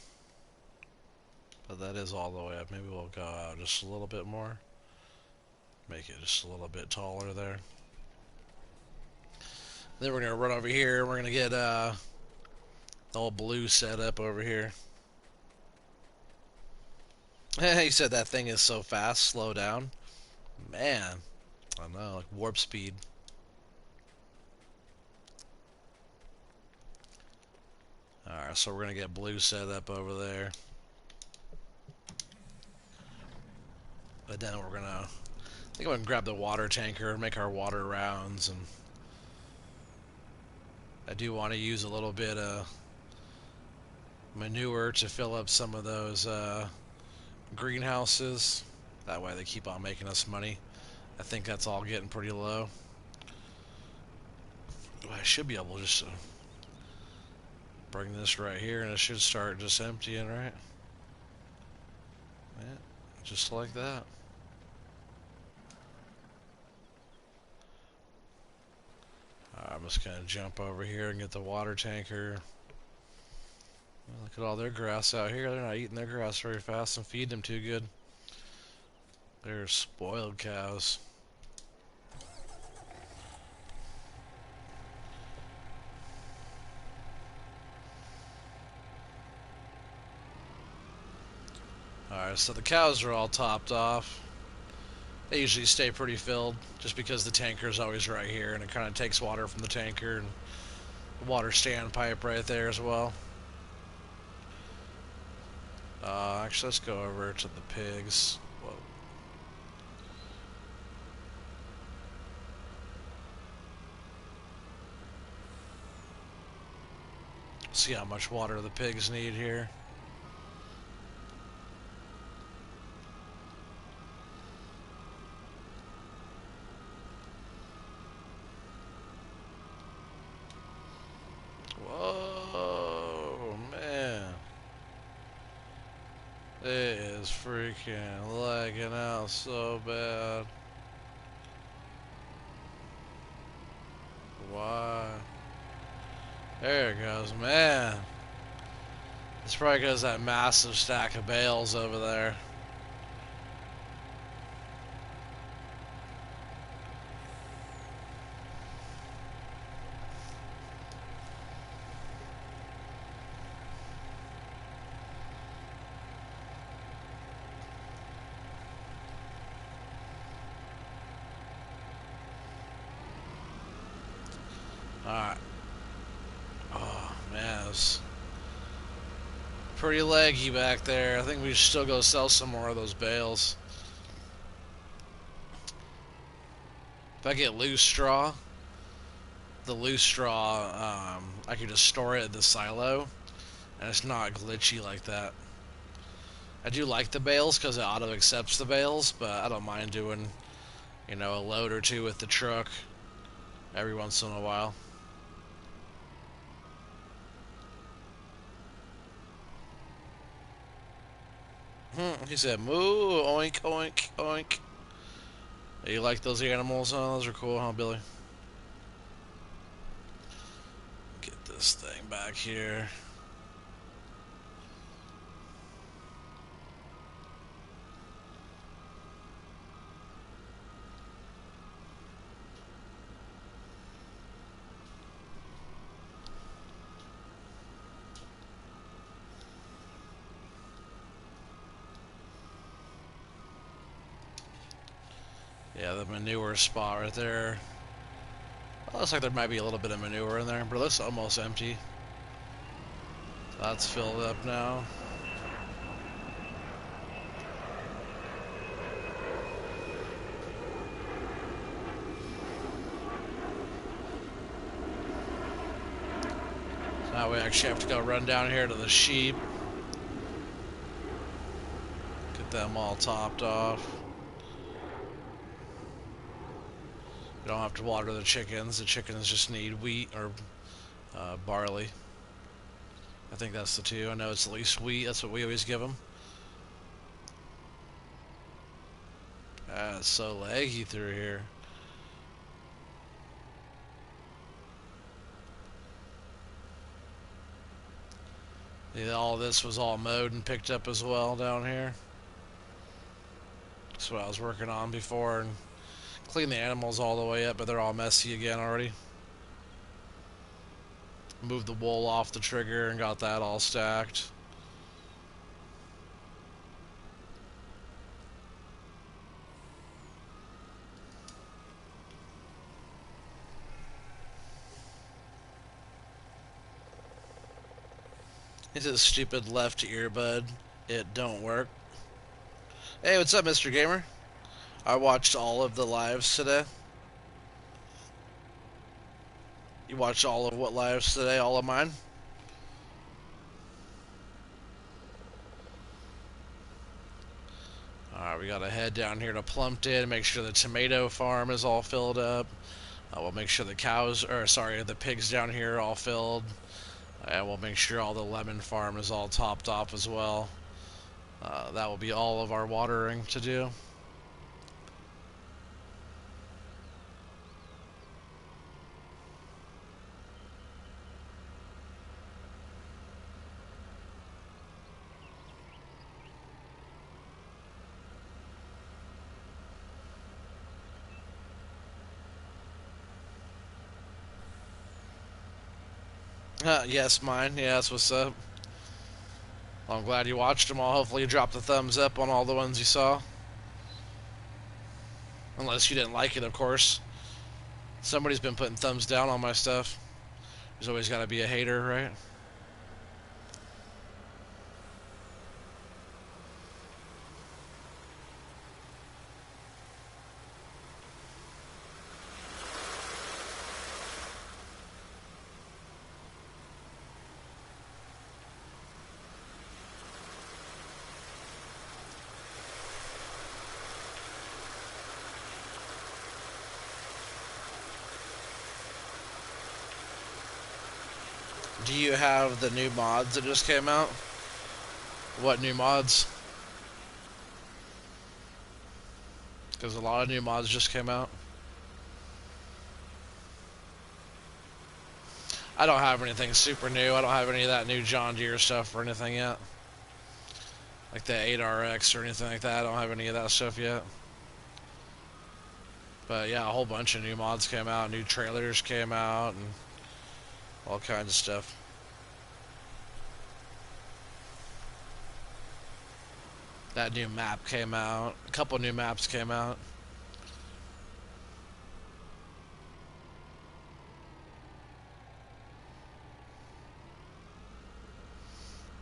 But that is all the way up. Maybe we'll go out just a little bit more. Make it just a little bit taller there. Then we're going to run over here. We're going to get the old blue set up over here. He said that thing is so fast. Slow down. Man. I don't know. Like warp speed. Alright, so we're going to get blue set up over there. But then we're gonna, I think I'm gonna grab the water tanker, make our water rounds, and I do want to use a little bit of manure to fill up some of those greenhouses. That way they keep on making us money. I think that's all getting pretty low. Well, I should be able to just bring this right here and it should start just emptying, right? Yeah, just like that. I'm just gonna jump over here and get the water tanker. Look at all their grass out here. They're not eating their grass very fast and feeding them too good. They're spoiled cows. Alright, so the cows are all topped off. They usually stay pretty filled just because the tanker's always right here and it kind of takes water from the tanker and the water standpipe right there as well. Actually, let's go over to the pigs. Whoa. See how much water the pigs need here. Whoa, man. It is freaking lagging out so bad. Why? There it goes, man. It's probably because that massive stack of bales over there. Alright. Oh, man, it's pretty leggy back there. I think we should still go sell some more of those bales. If I get loose straw, the loose straw, I can just store it in the silo, and it's not glitchy like that. I do like the bales because it auto accepts the bales, but I don't mind doing, you know, a load or two with the truck every once in a while. He said, moo, oink, oink, oink. You like those animals? Oh, those are cool, huh, Billy? Get this thing back here. Yeah, the manure spot right there. Well, looks like there might be a little bit of manure in there, but it looks almost empty. That's filled up now. So now we actually have to go run down here to the sheep. Get them all topped off. You don't have to water the chickens. The chickens just need wheat or barley. I think that's the two. I know it's at least wheat. That's what we always give them. It's so laggy through here. Yeah, all this was all mowed and picked up as well down here. That's what I was working on before and cleaned the animals all the way up, but they're all messy again already. Moved the wool off the trigger and got that all stacked. It's a stupid left earbud. It don't work. Hey, what's up, Mr. Gamer? I watched all of the lives today. You watched all of what lives today? All of mine? Alright, we gotta head down here to Plumpton, make sure the tomato farm is all filled up. We'll make sure the cows, or sorry, the pigs down here are all filled. And we'll make sure all the lemon farm is all topped off as well. That will be all of our watering to do. Yes, mine. Yeah, that's what's up. Well, I'm glad you watched them all. Hopefully you dropped a thumbs up on all the ones you saw. Unless you didn't like it, of course. Somebody's been putting thumbs down on my stuff. There's always got to be a hater, right? Do you have the new mods that just came out? What new mods? Because a lot of new mods just came out. I don't have anything super new. I don't have any of that new John Deere stuff or anything yet. Like the 8RX or anything like that. I don't have any of that stuff yet. But yeah, a whole bunch of new mods came out. New trailers came out and all kinds of stuff. That new map came out. A couple new maps came out.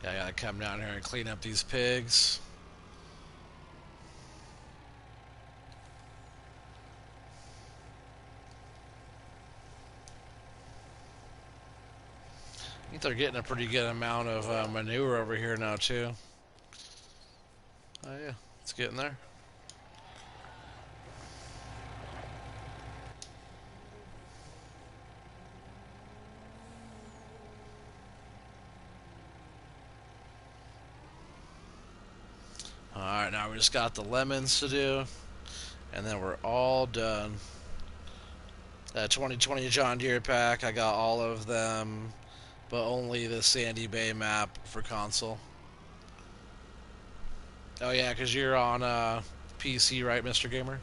Yeah, I gotta come down here and clean up these pigs. I think they're getting a pretty good amount of manure over here now, too. Oh, yeah. It's getting there. Alright, now we just got the lemons to do. And then we're all done. That 2020 John Deere pack, I got all of them, but only the Sandy Bay map for console. Oh yeah, because you're on PC, right, Mr. Gamer?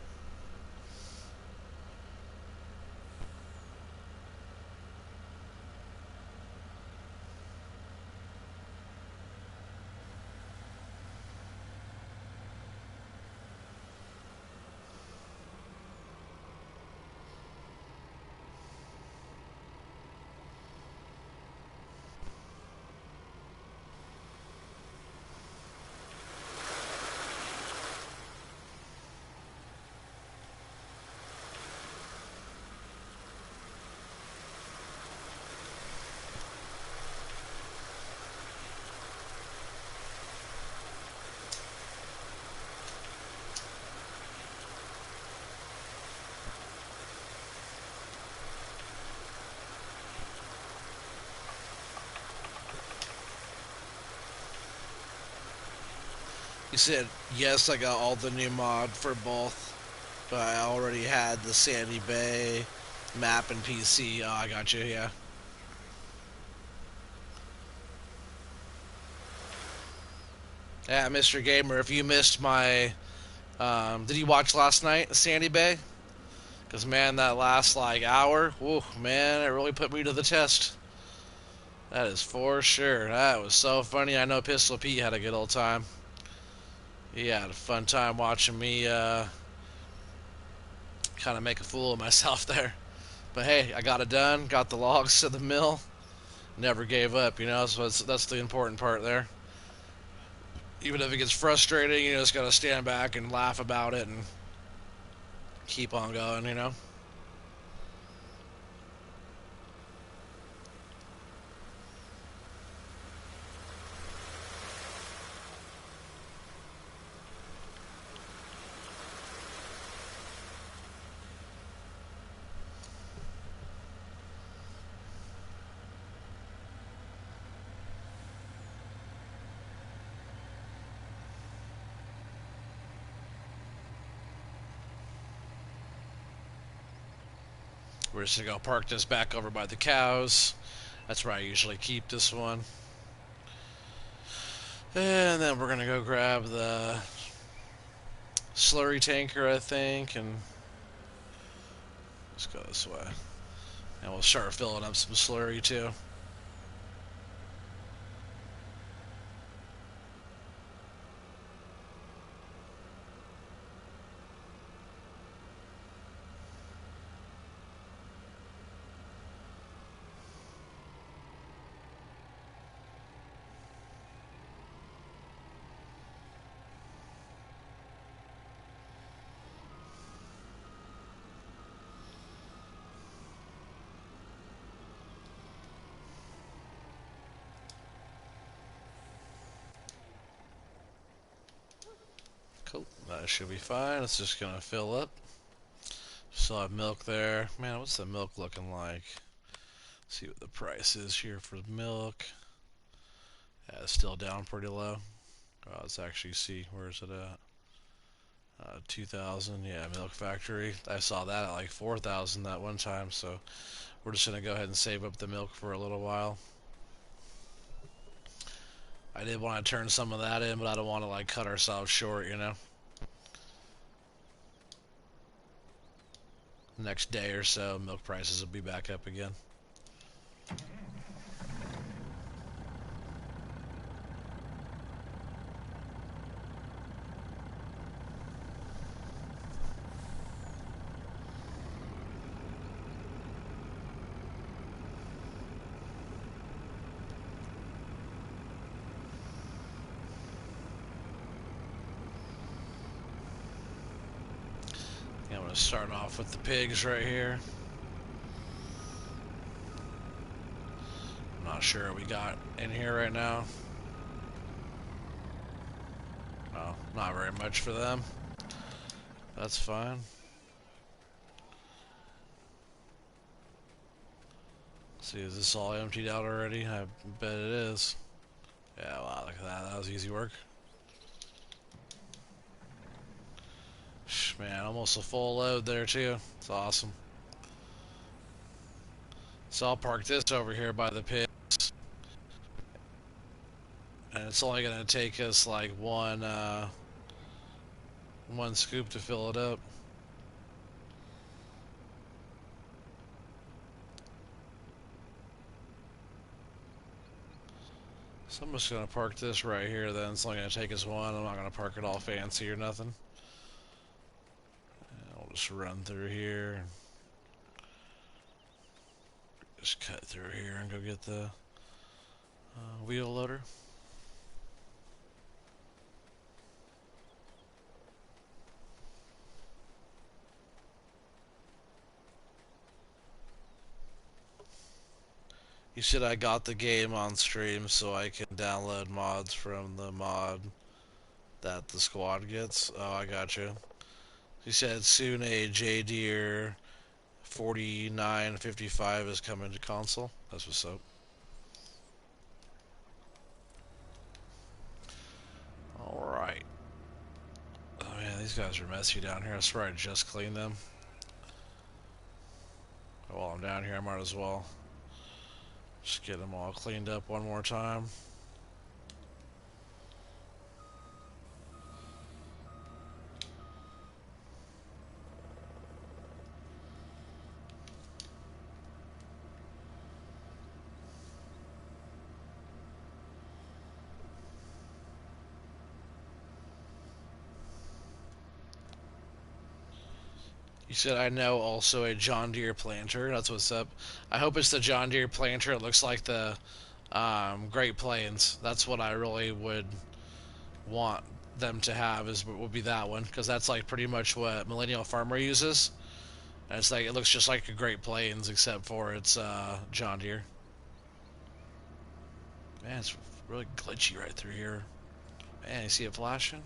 You said, yes, I got all the new mod for both, but I already had the Sandy Bay map and PC. Oh, I got you, yeah. Yeah, Mr. Gamer, if you missed my... did you watch last night, Sandy Bay? Because, man, that last, like, hour, whew, man, it really put me to the test. That is for sure. That was so funny. I know Pistol Pete had a good old time. He had a fun time watching me kind of make a fool of myself there. But hey, I got it done. Got the logs to the mill. Never gave up, you know. So that's the important part there. Even if it gets frustrating, you just gotta stand back and laugh about it and keep on going, you know? We're just gonna go park this back over by the cows. That's where I usually keep this one. And then we're gonna go grab the slurry tanker, I think, and let's go this way. And we'll start filling up some slurry too. Cool. That should be fine. It's just gonna fill up. Still have milk there. Man, what's the milk looking like? See what the price is here for milk. Yeah, it's still down pretty low. Let's actually see, where is it at? 2,000. Yeah, Milk Factory. I saw that at like 4,000 that one time. So we're just gonna go ahead and save up the milk for a little while. I did want to turn some of that in, but I don't want to like cut ourselves short, you know. Next day or so, milk prices will be back up again. I'm gonna start off with the pigs right here. I'm not sure what we got in here right now. Oh, not very much for them. That's fine. See, is this all emptied out already? I bet it is. Yeah, wow, look at that. That was easy work. Man, almost a full load there, too. It's awesome. So I'll park this over here by the pigs. And it's only going to take us like one scoop to fill it up. So I'm just going to park this right here then. It's only going to take us one. I'm not going to park it all fancy or nothing. And I'll just run through here. Just cut through here and go get the wheel loader. You said I got the game on stream so I can download mods from the mod that the squad gets. Oh, I got you. You said soon a J-Deer 4955 is coming to console. That's what's up. Alright. Oh man, these guys are messy down here. I swear I just cleaned them. While I'm down here, I might as well just get them all cleaned up one more time. You said I know also a John Deere planter. That's what's up. I hope it's the John Deere planter. It looks like the Great Plains. That's what I really would want. them to have is would be that one, because that's like pretty much what Millennial Farmer uses. And it's like it looks just like a Great Plains except for it's John Deere. Man, it's really glitchy right through here. Man, you see it flashing?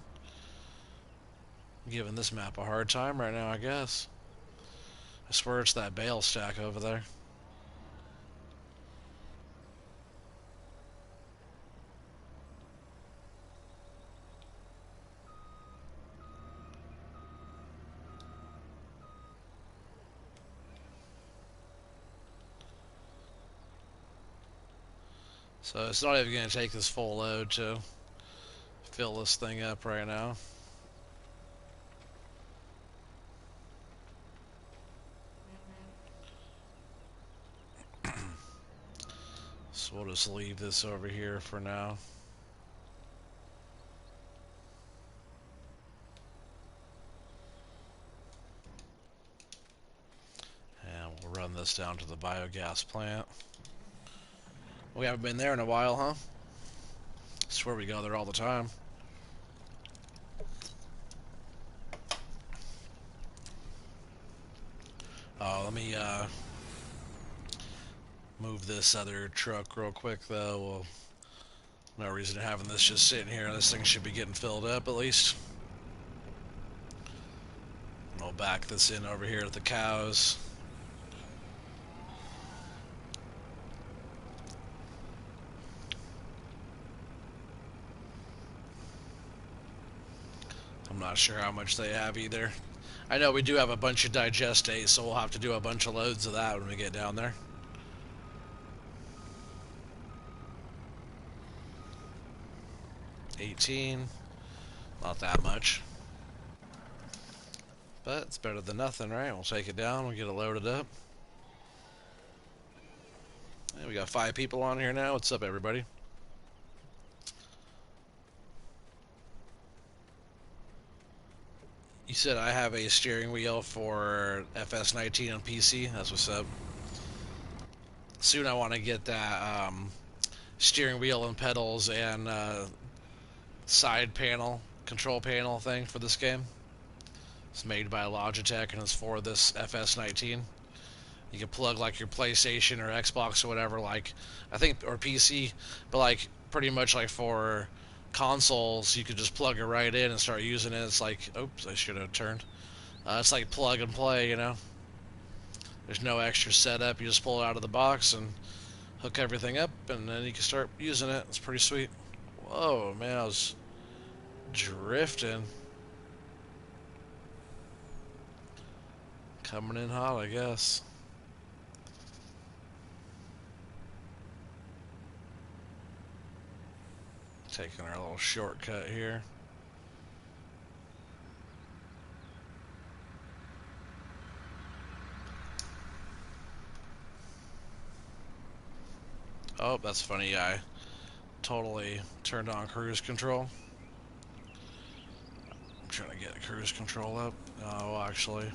I'm giving this map a hard time right now, I guess. I swear it's that bale stack over there. So it's not even going to take this full load to fill this thing up right now. So we'll just leave this over here for now. And we'll run this down to the biogas plant. We haven't been there in a while, huh? I swear we go there all the time. Oh, let me move this other truck real quick, though. Well, no reason to having this just sitting here. This thing should be getting filled up at least. And I'll back this in over here at the cows. I'm not sure how much they have either. I know we do have a bunch of digestate, so we'll have to do a bunch of loads of that when we get down there. $18, not that much. But it's better than nothing, right? We'll take it down, we'll get it loaded up. And we got 5 people on here now. What's up, everybody? You said I have a steering wheel for FS19 on PC. That's what's up. Soon I want to get that steering wheel and pedals and side panel, control panel thing for this game. It's made by Logitech and it's for this FS19. You can plug like your PlayStation or Xbox or whatever, like I think, or PC, but like pretty much like for consoles, you could just plug it right in and start using it. It's like, oops, I should have turned. It's like plug and play, you know. There's no extra setup. You just pull it out of the box and hook everything up, and then you can start using it. It's pretty sweet. Whoa, man, I was drifting. Coming in hot, I guess. Taking our little shortcut here. Oh, that's funny. I totally turned on cruise control. I'm trying to get cruise control up. Oh, actually.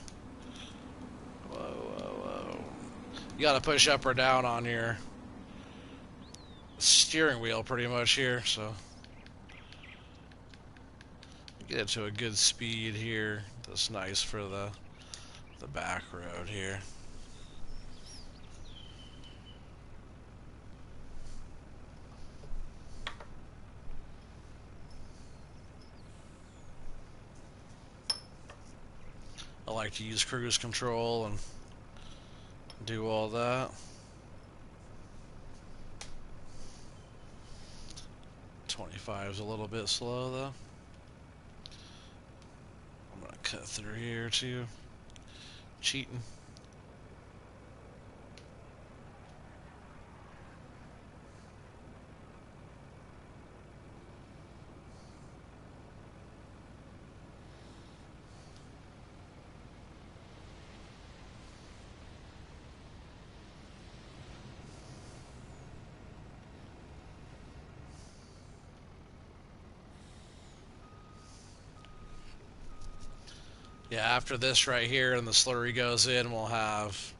Whoa, whoa, whoa. You gotta push up or down on your steering wheel pretty much here, so get it to a good speed here. That's nice for the back road here. I like to use cruise control and do all that. 25 is a little bit slow though. I'm gonna cut through here too. Cheating. Yeah, after this right here and the slurry goes in, we'll have,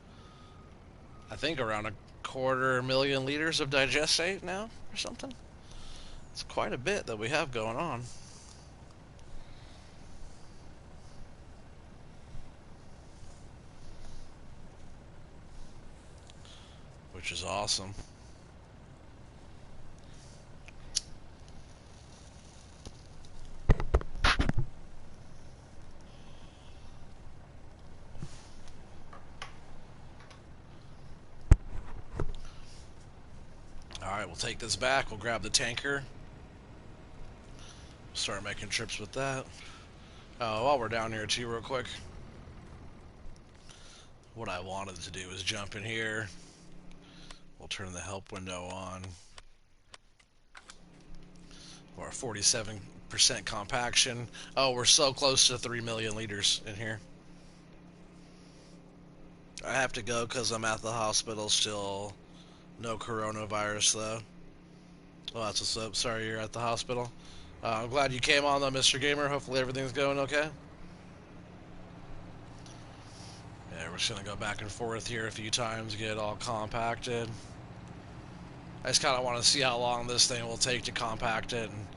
I think, around 250,000 liters of digestate now or something. It's quite a bit that we have going on. which is awesome. Alright, we'll take this back. We'll grab the tanker. Start making trips with that. While we're down here too, real quick. What I wanted to do is jump in here. We'll turn the help window on. Or 47% compaction. Oh, we're so close to 3 million liters in here. I have to go because I'm at the hospital still. No coronavirus though. Oh, that's what's up. Sorry you're at the hospital. I'm glad you came on though, Mr. Gamer. Hopefully everything's going okay. Yeah, we're just gonna go back and forth here a few times, get it all compacted. I just kind of want to see how long this thing will take to compact it, and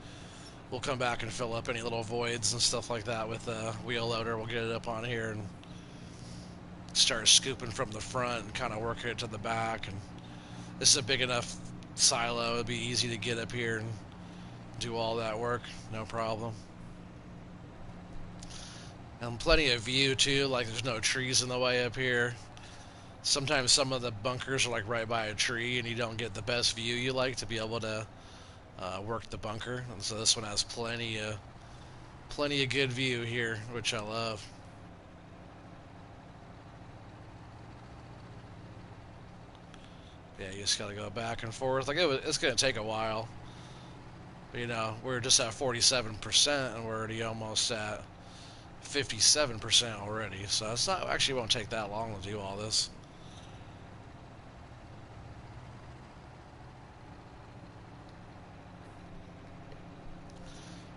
we'll come back and fill up any little voids and stuff like that with the wheel loader. We'll get it up on here and start scooping from the front and kind of working it to the back. And this is a big enough silo, it'd be easy to get up here and do all that work, no problem. And plenty of view too, like there's no trees in the way up here. Sometimes some of the bunkers are like right by a tree and you don't get the best view you like to be able to work the bunker. And so this one has plenty of good view here, which I love. Yeah, you just gotta go back and forth. Like it's gonna take a while. But, you know, we're just at 47% and we're already almost at 57% already. So it's not actually won't take that long to do all this.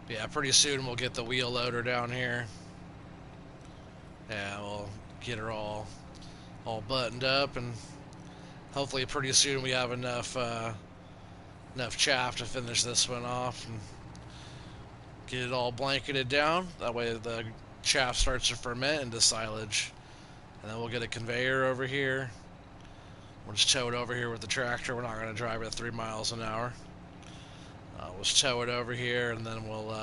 But yeah, pretty soon we'll get the wheel loader down here. Yeah, we'll get her all buttoned up, and hopefully pretty soon we have enough chaff to finish this one off and get it all blanketed down. That way the chaff starts to ferment into silage. And then we'll get a conveyor over here. We'll just tow it over here with the tractor. We're not going to drive at 3 miles an hour. We'll just tow it over here, and then we'll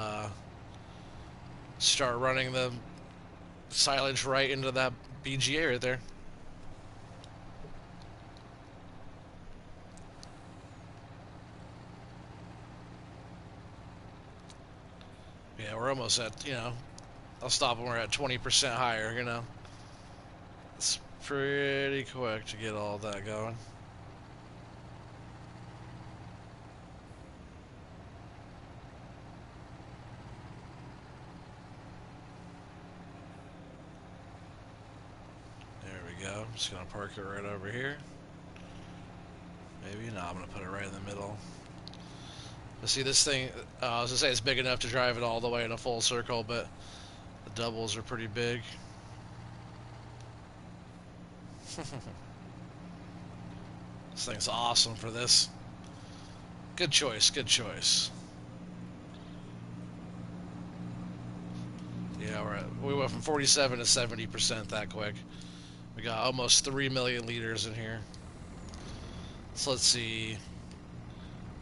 start running the silage right into that BGA right there. Yeah, we're almost at, you know, I'll stop when we're at 20% higher, you know. It's pretty quick to get all that going. There we go. I'm just going to park it right over here. Maybe. No, I'm going to put it right in the middle. But see, this thing, I was going to say it's big enough to drive it all the way in a full circle, but the doubles are pretty big. This thing's awesome for this. Good choice, good choice. Yeah, we went from 47 to 70% that quick. We got almost 3 million liters in here. So let's see.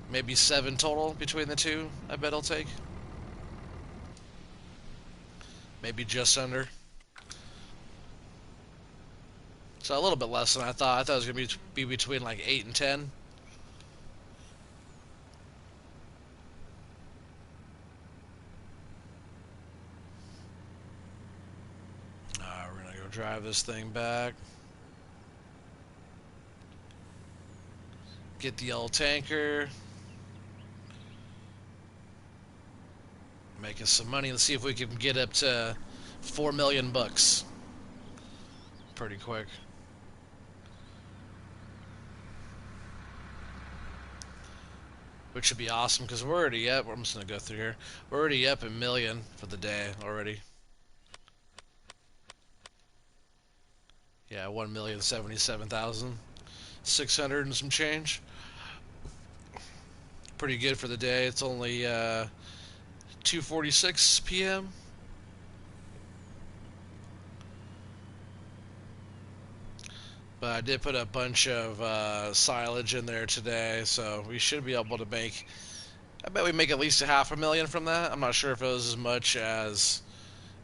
Maybe 7 total between the two, I bet it'll take. Maybe just under. So a little bit less than I thought. I thought it was going to be between like 8 and 10. We're going to go drive this thing back. Get the old tanker. Making some money. Let's see if we can get up to 4 million bucks. Pretty quick. Which should be awesome because we're already up. I'm just going to go through here. We're already up a million for the day already. Yeah, 1,077,600 and some change. Pretty good for the day. It's only 2:46 p.m. But But I did put a bunch of silage in there today, so we should be able to make. I bet we make at least a half a million from that. I'm not sure if it was as much as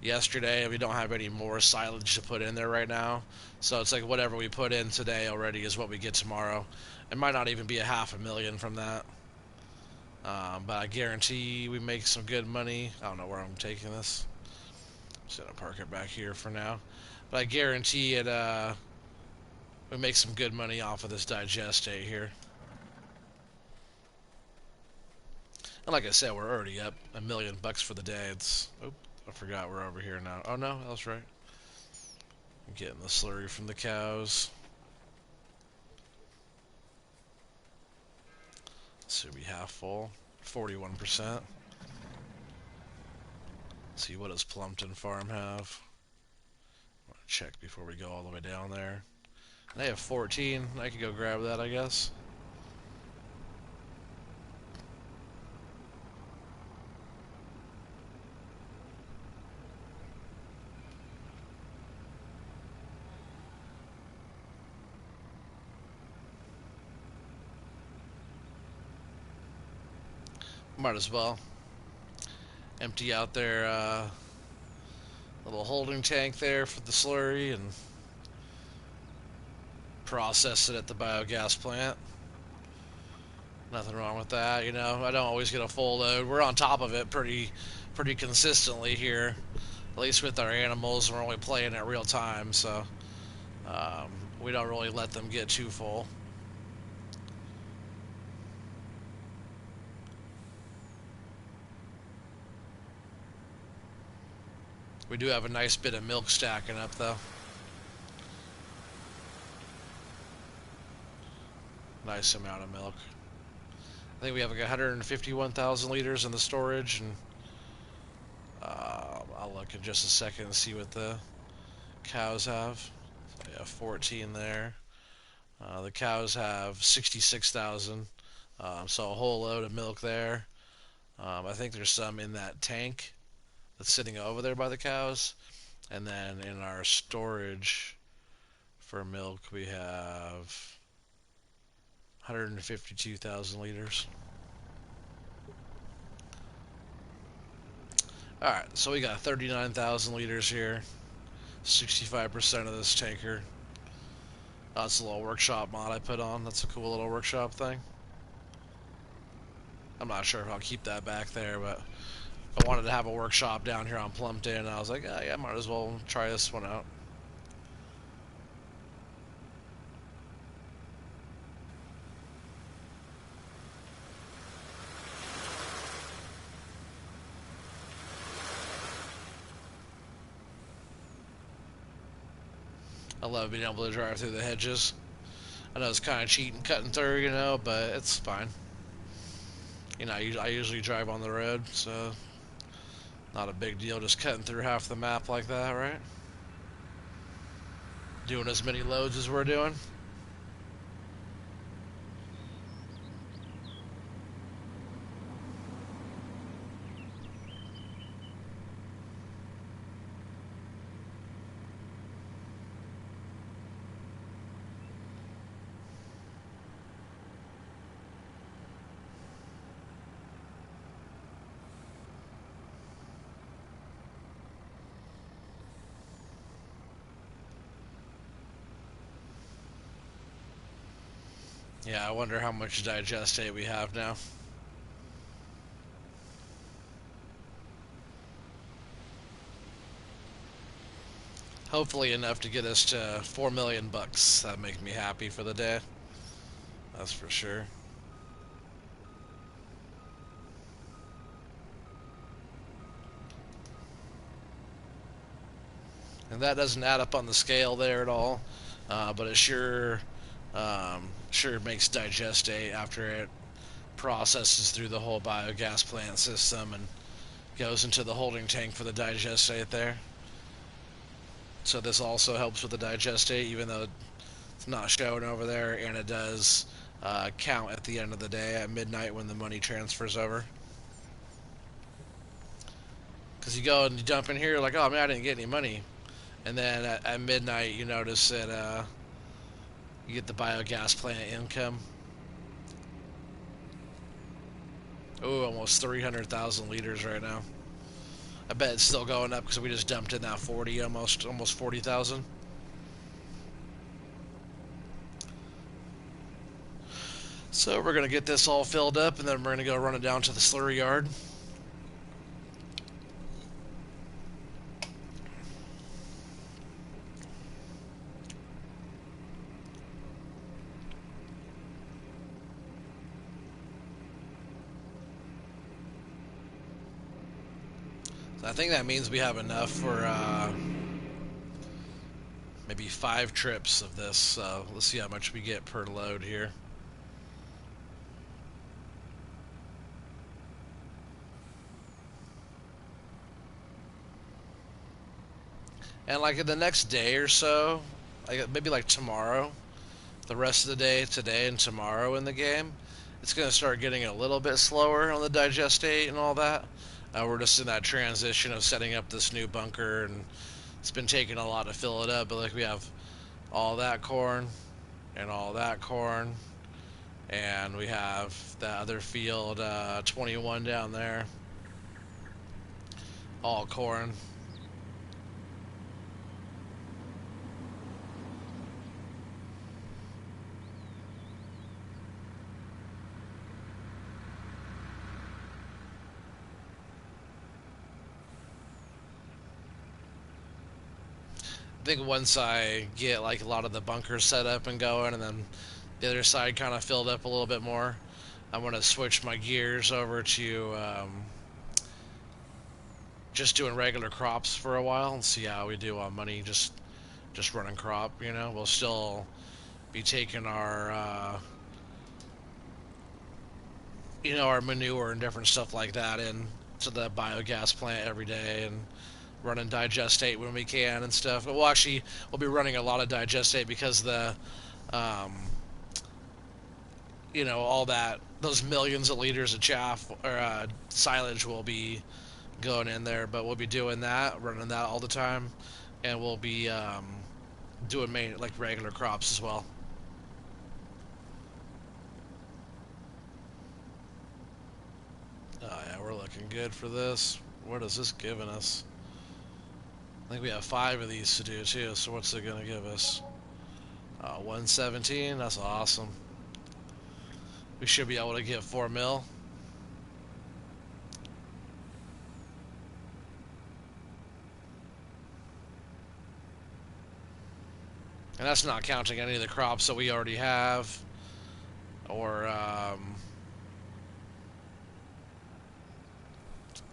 yesterday. We don't have any more silage to put in there right now, so it's like whatever we put in today already is what we get tomorrow. It might not even be a half a million from that, but I guarantee we make some good money. I don't know where I'm taking this. I'm just gonna park it back here for now, but I guarantee it. We make some good money off of this digestate here. And like I said, we're already up $1 million for the day. It's I forgot we're over here now. Oh no, that was right. I'm getting the slurry from the cows. Should be half full, 41%. See, what does Plumpton Farm have? I want to check before we go all the way down there. They have 14. I could go grab that, I guess. Might as well empty out their little holding tank there for the slurry and process it at the biogas plant. Nothing wrong with that, you know. I don't always get a full load. We're on top of it pretty consistently here, at least with our animals. We're only playing at real time, so we don't really let them get too full. We do have a nice bit of milk stacking up, though. Nice amount of milk. I think we have like 151,000 liters in the storage, and I'll look in just a second and see what the cows have. So yeah, 14 there. The cows have 66,000, so a whole load of milk there. I think there's some in that tank that's sitting over there by the cows, and then in our storage for milk we have 152,000 liters. Alright, so we got 39,000 liters here. 65% of this tanker. That's a little workshop mod I put on. That's a cool little workshop thing. I'm not sure if I'll keep that back there, but I wanted to have a workshop down here on Plumpton, and I was like, yeah, I might as well try this one out. I love being able to drive through the hedges. I know it's kind of cheating cutting through, you know, but it's fine. You know, I usually drive on the road, so not a big deal just cutting through half the map like that, right? Doing as many loads as we're doing. Yeah, I wonder how much digestate we have now. Hopefully enough to get us to 4 million bucks. That'd make me happy for the day. That's for sure. And that doesn't add up on the scale there at all, but it sure makes digestate after it processes through the whole biogas plant system and goes into the holding tank for the digestate there. So this also helps with the digestate, even though it's not showing over there, and it does count at the end of the day at midnight when the money transfers over. Because you go and you dump in here, like, oh man, I didn't get any money. And then at midnight, you notice that You get the biogas plant income. Oh, almost 300,000 liters right now. I bet it's still going up because we just dumped in that 40, almost 40,000. So we're gonna get this all filled up, and then we're gonna go run it down to the slurry yard. So I think that means we have enough for maybe 5 trips of this. So let's see how much we get per load here. And like in the next day or so, like maybe like tomorrow, the rest of the day, today and tomorrow in the game, it's going to start getting a little bit slower on the digestate and all that. We're just in that transition of setting up this new bunker, and it's been taking a lot to fill it up. But like we have all that corn and all that corn, and we have that other field 21 down there, all corn. I think once I get like a lot of the bunkers set up and going, and then the other side kind of filled up a little bit more, I'm going to switch my gears over to just doing regular crops for a while and see how we do on money. Just running crop, we'll still be taking our our manure and different stuff like that in to the biogas plant every day, and running digestate when we can and stuff. But we'll be running a lot of digestate because um, all that, those millions of liters of chaff or silage will be going in there. But we'll be doing that, running that all the time, and we'll be doing like regular crops as well. Oh yeah, we're looking good for this. What is this giving us? I think we have 5 of these to do too. So what's it gonna give us? 117. That's awesome. We should be able to get 4 mil. And that's not counting any of the crops that we already have, or oh,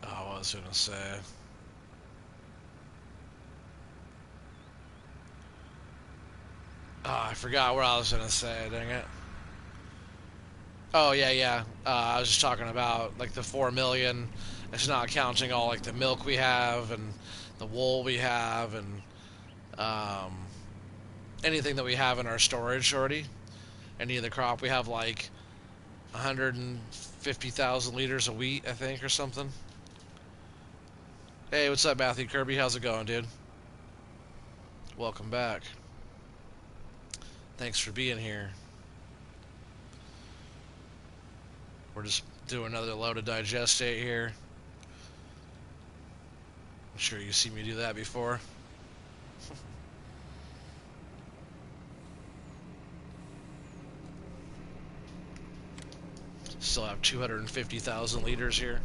what was I gonna say? Oh, I forgot what I was gonna say. Dang it. Oh yeah, yeah. I was just talking about like the 4 million. It's not counting all like the milk we have and the wool we have and um, anything that we have in our storage already. Any of the crop we have like 150,000 liters of wheat, I think, or something. Hey, what's up, Matthew Kirby? How's it going, dude? Welcome back. Thanks for being here. We're just doing another load of digestate here. I'm sure you've seen me do that before. Still have 250,000 liters here.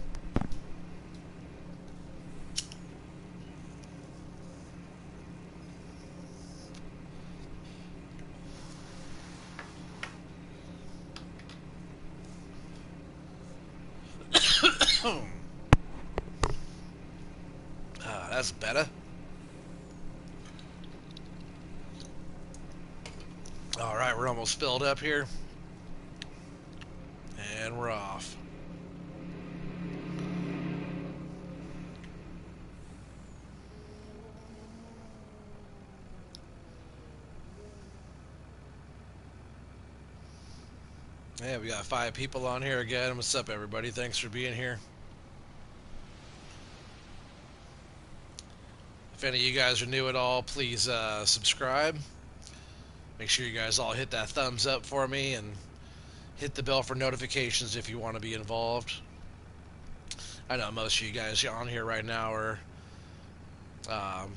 That's better. All right, we're almost filled up here. And we're off. Yeah, we got 5 people on here again. What's up, everybody? Thanks for being here. If any of you guys are new at all, please subscribe. Make sure you guys all hit that thumbs up for me and hit the bell for notifications if you want to be involved. I know most of you guys on here right now are um,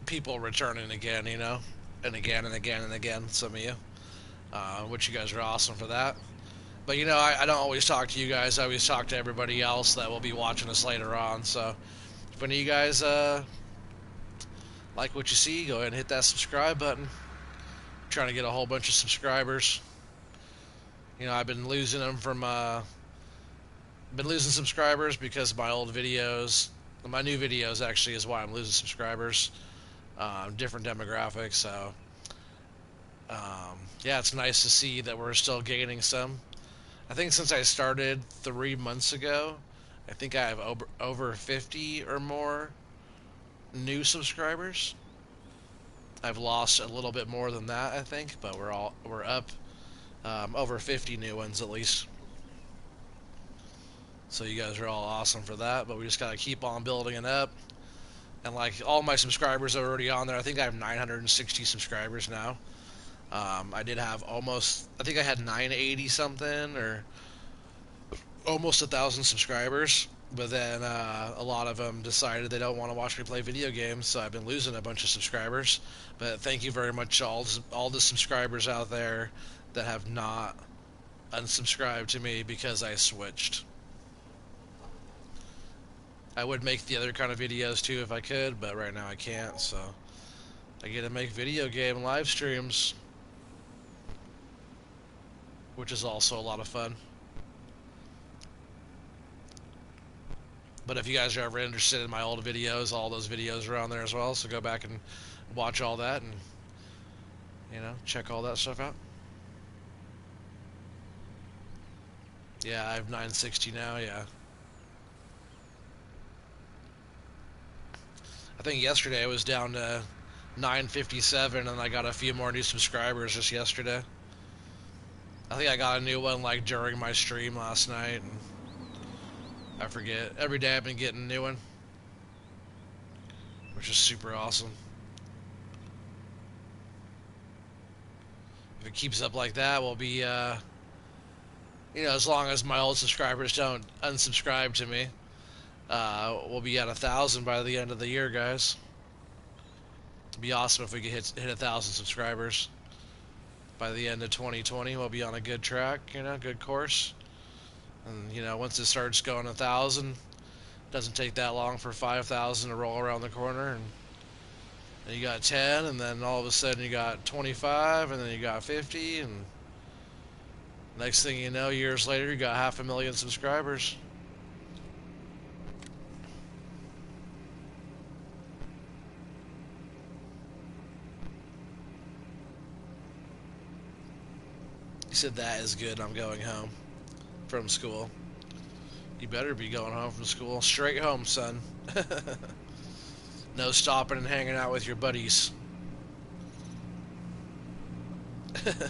people returning again, you know, and again and again and again. Some of you, which you guys are awesome for that. But you know, I don't always talk to you guys. I always talk to everybody else that will be watching us later on. So if any of you guys like what you see, go ahead and hit that subscribe button. I'm trying to get a whole bunch of subscribers. You know, I've been losing them from been losing subscribers because of my old videos. My new videos actually is why I'm losing subscribers. Different demographics, so yeah, it's nice to see that we're still gaining some. I think since I started 3 months ago, I think I have over 50 or more new subscribers. I've lost a little bit more than that, I think, but we're up over 50 new ones at least. So you guys are all awesome for that, but we just gotta keep on building it up. And like all my subscribers are already on there. I think I have 960 subscribers now. I did have I think I had 980 something or almost 1,000 subscribers. But then a lot of them decided they don't want to watch me play video games, so I've been losing a bunch of subscribers. But thank you very much to all the subscribers out there that have not unsubscribed to me because I switched. I would make the other kind of videos too if I could, but right now I can't, so I get to make video game live streams, which is also a lot of fun. But if you guys are ever interested in my old videos, all those videos are on there as well, so go back and watch all that and, you know, check all that stuff out. Yeah, I have 960 now, yeah. I think yesterday I was down to 957 and I got a few more new subscribers just yesterday. I think I got a new one like during my stream last night, and I forget. Every day I've been getting a new one, which is super awesome. If it keeps up like that, we'll be, you know, as long as my old subscribers don't unsubscribe to me, we'll be at 1,000 by the end of the year, guys. It'd be awesome if we could hit 1,000 subscribers by the end of 2020. We'll be on a good track, you know, good course. And you know, once it starts going 1,000, it doesn't take that long for 5,000 to roll around the corner, and you got 10, and then all of a sudden you got 25, and then you got 50, and next thing you know, years later, you got 500,000 subscribers. He said that is good. I'm going home from school. You better be going home from school. Straight home, son. No stopping and hanging out with your buddies. And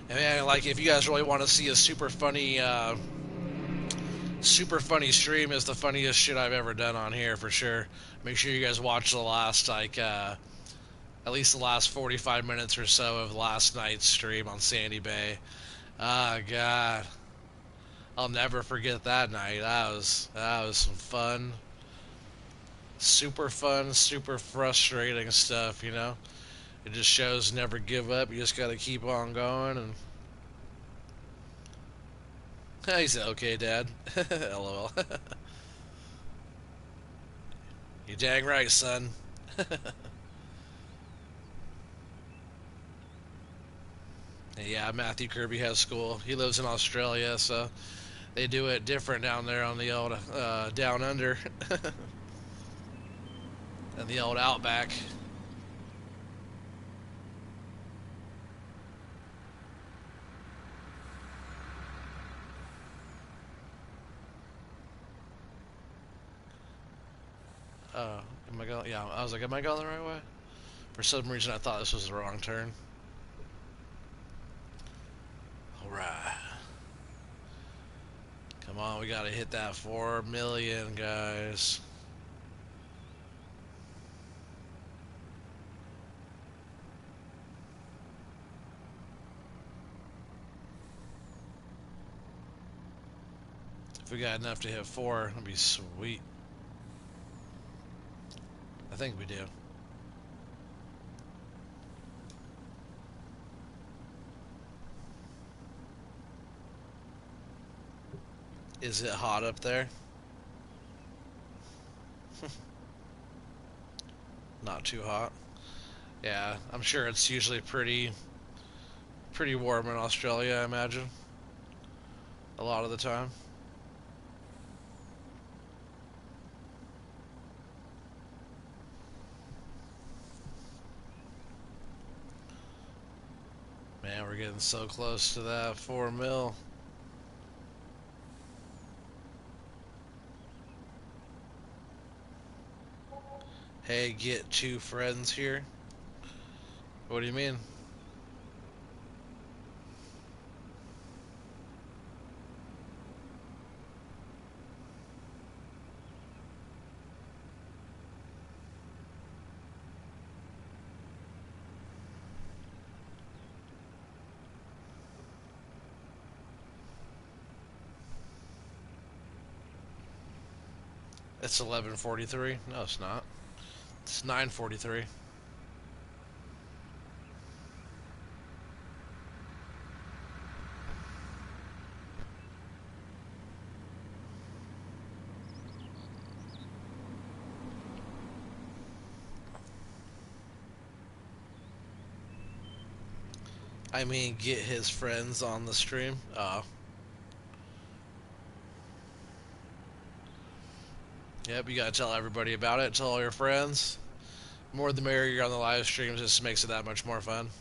man, like if you guys really want to see a super funny stream, is the funniest shit I've ever done on here for sure. Make sure you guys watch the last like at least the last 45 minutes or so of last night's stream on Sandy Bay. Ah, God, I'll never forget that night. That was some fun, super frustrating stuff. You know, it just shows never give up. You just got to keep on going. And he said, "Okay, Dad." LOL. You dang right, son. Yeah, Matthew Kirby has school. He lives in Australia, so they do it different down there on the old down under and the old outback. Am I going? Yeah, I was like, am I going the right way? For some reason, I thought this was the wrong turn. All right, come Come on, we gotta hit that 4 million, guys. If we got enough to hit 4, that'd be sweet. I think we do. Is it hot up there? Not too hot. Yeah, I'm sure it's usually pretty warm in Australia, I imagine. A lot of the time. Man, we're getting so close to that 4 mil. Hey, get 2 friends here. What do you mean? It's 11:43. No, it's not. It's 9:43. I mean, get his friends on the stream. Yep, you gotta tell everybody about it. Tell all your friends. More the merrier on the live streams. Just makes it that much more fun.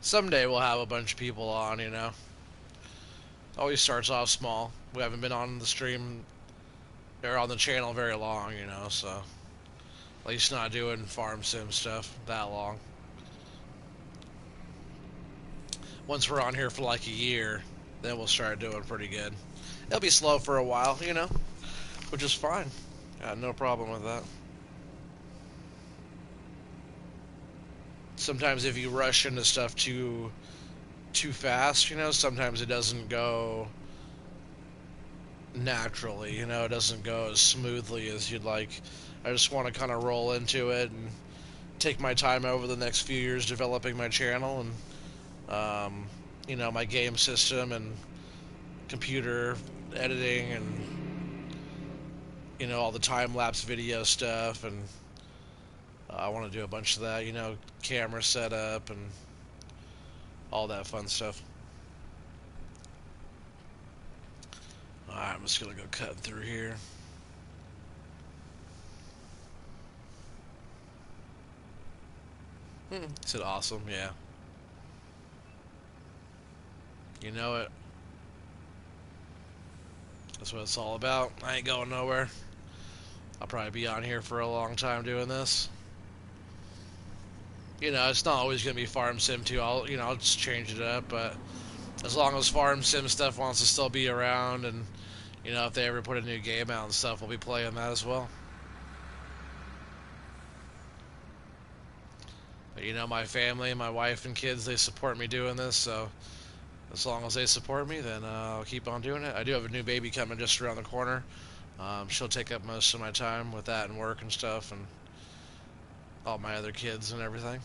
Someday we'll have a bunch of people on, you know. Always starts off small. We haven't been on the stream or on the channel very long, you know, so at least not doing farm sim stuff that long. Once we're on here for like a year, then we'll start doing pretty good. It'll be slow for a while, you know, which is fine. Got no problem with that. Sometimes if you rush into stuff too fast, you know, sometimes it doesn't go naturally, you know, it doesn't go as smoothly as you'd like. I just want to kind of roll into it and take my time over the next few years developing my channel and, you know, my game system and computer editing and, you know, all the time lapse video stuff. And I want to do a bunch of that, you know, camera setup and all that fun stuff. Alright, I'm just gonna go cutting through here. He said awesome, yeah. You know it. That's what it's all about. I ain't going nowhere. I'll probably be on here for a long time doing this. You know, it's not always gonna be Farm Sim 2. I'll just change it up, but as long as Farm Sim stuff wants to still be around, and you know, if they ever put a new game out and stuff, we'll be playing that as well. But you know, my family, my wife and kids, they support me doing this, so as long as they support me, then I'll keep on doing it. I do have a new baby coming just around the corner. She'll take up most of my time with that and work and stuff, and all my other kids and everything.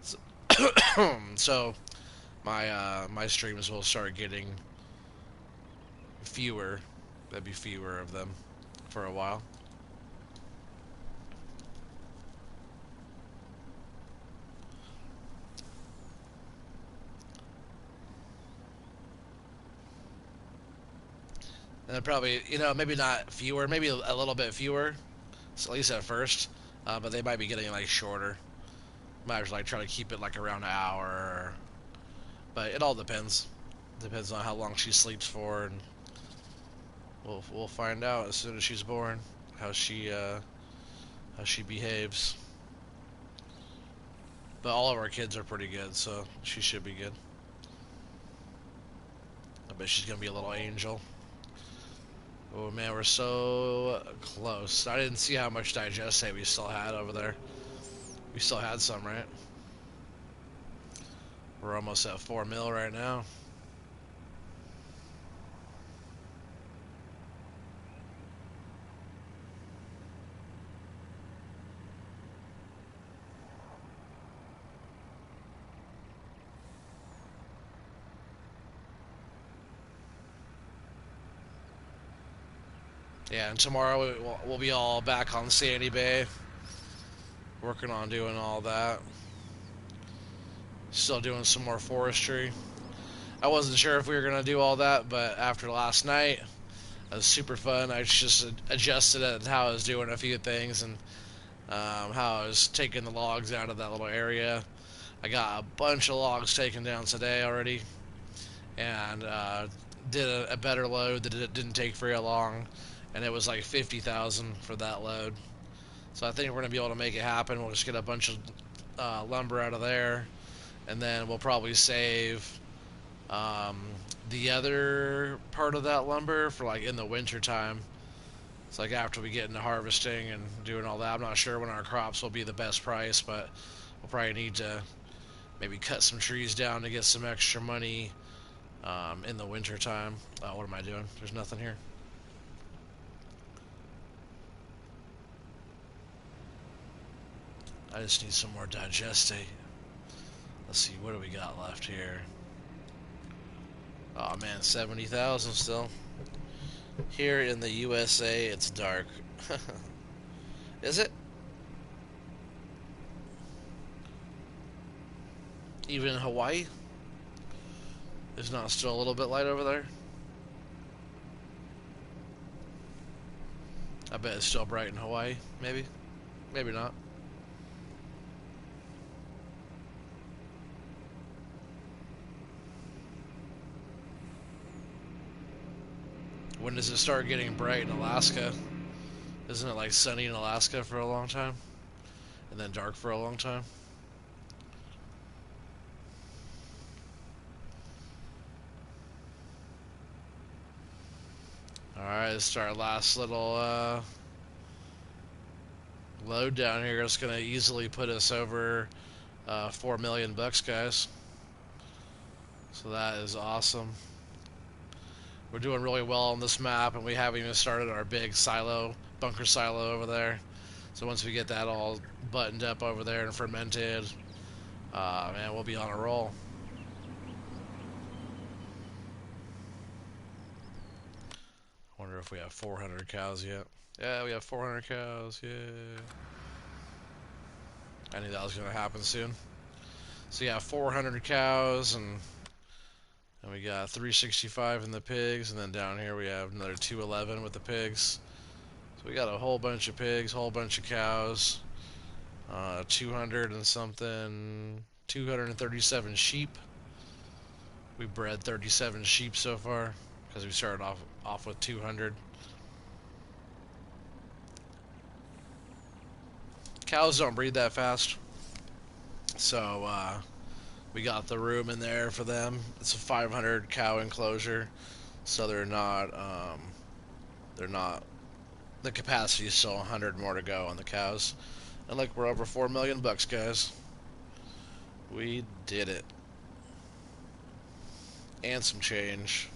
So, so my streams will start getting fewer. There'd be fewer of them for a while. And probably, you know, maybe not fewer, maybe a little bit fewer, so at least at first. But they might be getting like shorter. Might just like try to keep it like around an hour. But it all depends. Depends on how long she sleeps for, and we'll find out as soon as she's born how she behaves. But all of our kids are pretty good, so she should be good. bet she's gonna be a little angel. Oh man, we're so close. I didn't see how much digestate we still had over there. We still had some, right? We're almost at 4 mil right now. Yeah, and tomorrow we'll be all back on Sandy Bay, working on doing all that. Still doing some more forestry. I wasn't sure if we were gonna do all that, but after last night, it was super fun. I just adjusted it and how I was doing a few things and how I was taking the logs out of that little area. I got a bunch of logs taken down today already, and did a better load that didn't take very long, and it was like 50,000 for that load. So I think we're gonna be able to make it happen. We'll just get a bunch of lumber out of there, and then we'll probably save um, the other part of that lumber for like in the winter time. It's like after we get into harvesting and doing all that. I'm not sure when our crops will be the best price, but we'll probably need to maybe cut some trees down to get some extra money in the winter time. Oh, what am I doing? There's nothing here. I just need some more digestate. Let's see, what do we got left here? Oh man, 70,000 still. Here in the USA, it's dark. Is it? Even in Hawaii? Is not still a little bit light over there? I bet it's still bright in Hawaii. Maybe. Maybe not. When does it start getting bright in Alaska? Isn't it like sunny in Alaska for a long time? And then dark for a long time? Alright, let's start our last little load down here. It's going to easily put us over 4 million bucks, guys. So that is awesome. We're doing really well on this map, and we haven't even started our big silo, bunker silo over there. So once we get that all buttoned up over there and fermented, man, we'll be on a roll. I wonder if we have 400 cows yet. Yeah, we have 400 cows, yeah. I knew that was going to happen soon. So yeah, 400 cows, and we got 365 in the pigs, and then down here we have another 211 with the pigs. So we got a whole bunch of pigs, whole bunch of cows, 200 and something, 237 sheep. We bred 37 sheep so far because we started off with 200. Cows don't breed that fast, so we got the room in there for them. It's a 500 cow enclosure, so they're not the capacity is still 100 more to go on the cows. And look, we're over 4 million bucks, guys. We did it. And some change.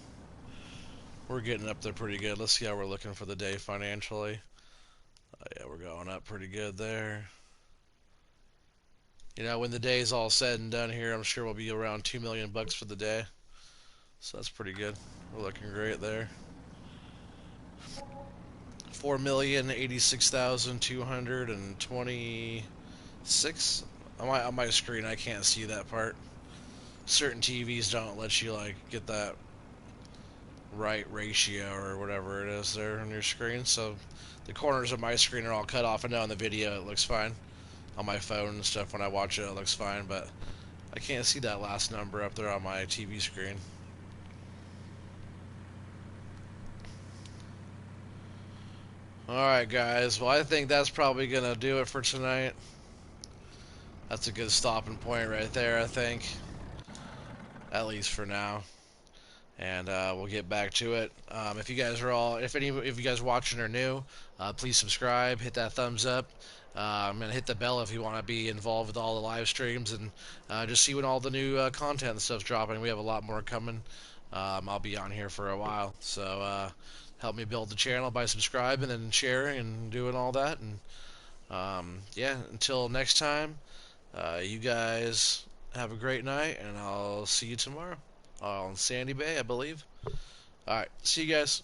We're getting up there pretty good. Let's see how we're looking for the day financially. Yeah, we're going up pretty good there. You know, when the day's all said and done here, I'm sure we'll be around 2 million bucks for the day. So that's pretty good. We're looking great there. 4,086,226. On my screen, I can't see that part. Certain TVs don't let you like get that right ratio or whatever it is there on your screen. So the corners of my screen are all cut off. And now in the video, it looks fine. On my phone and stuff, when I watch it, it looks fine. But I can't see that last number up there on my TV screen. Alright guys, well I think that's probably going to do it for tonight. That's a good stopping point right there, I think. At least for now. and we'll get back to it. If you guys are all, if you guys watching are new, please subscribe, hit that thumbs up, and hit the bell if you want to be involved with all the live streams and just see when all the new content and stuff's dropping. We have a lot more coming. I'll be on here for a while, so help me build the channel by subscribing and sharing and doing all that. And yeah, until next time, you guys have a great night, and I'll see you tomorrow on Sandy Bay, I believe. All right, see you guys.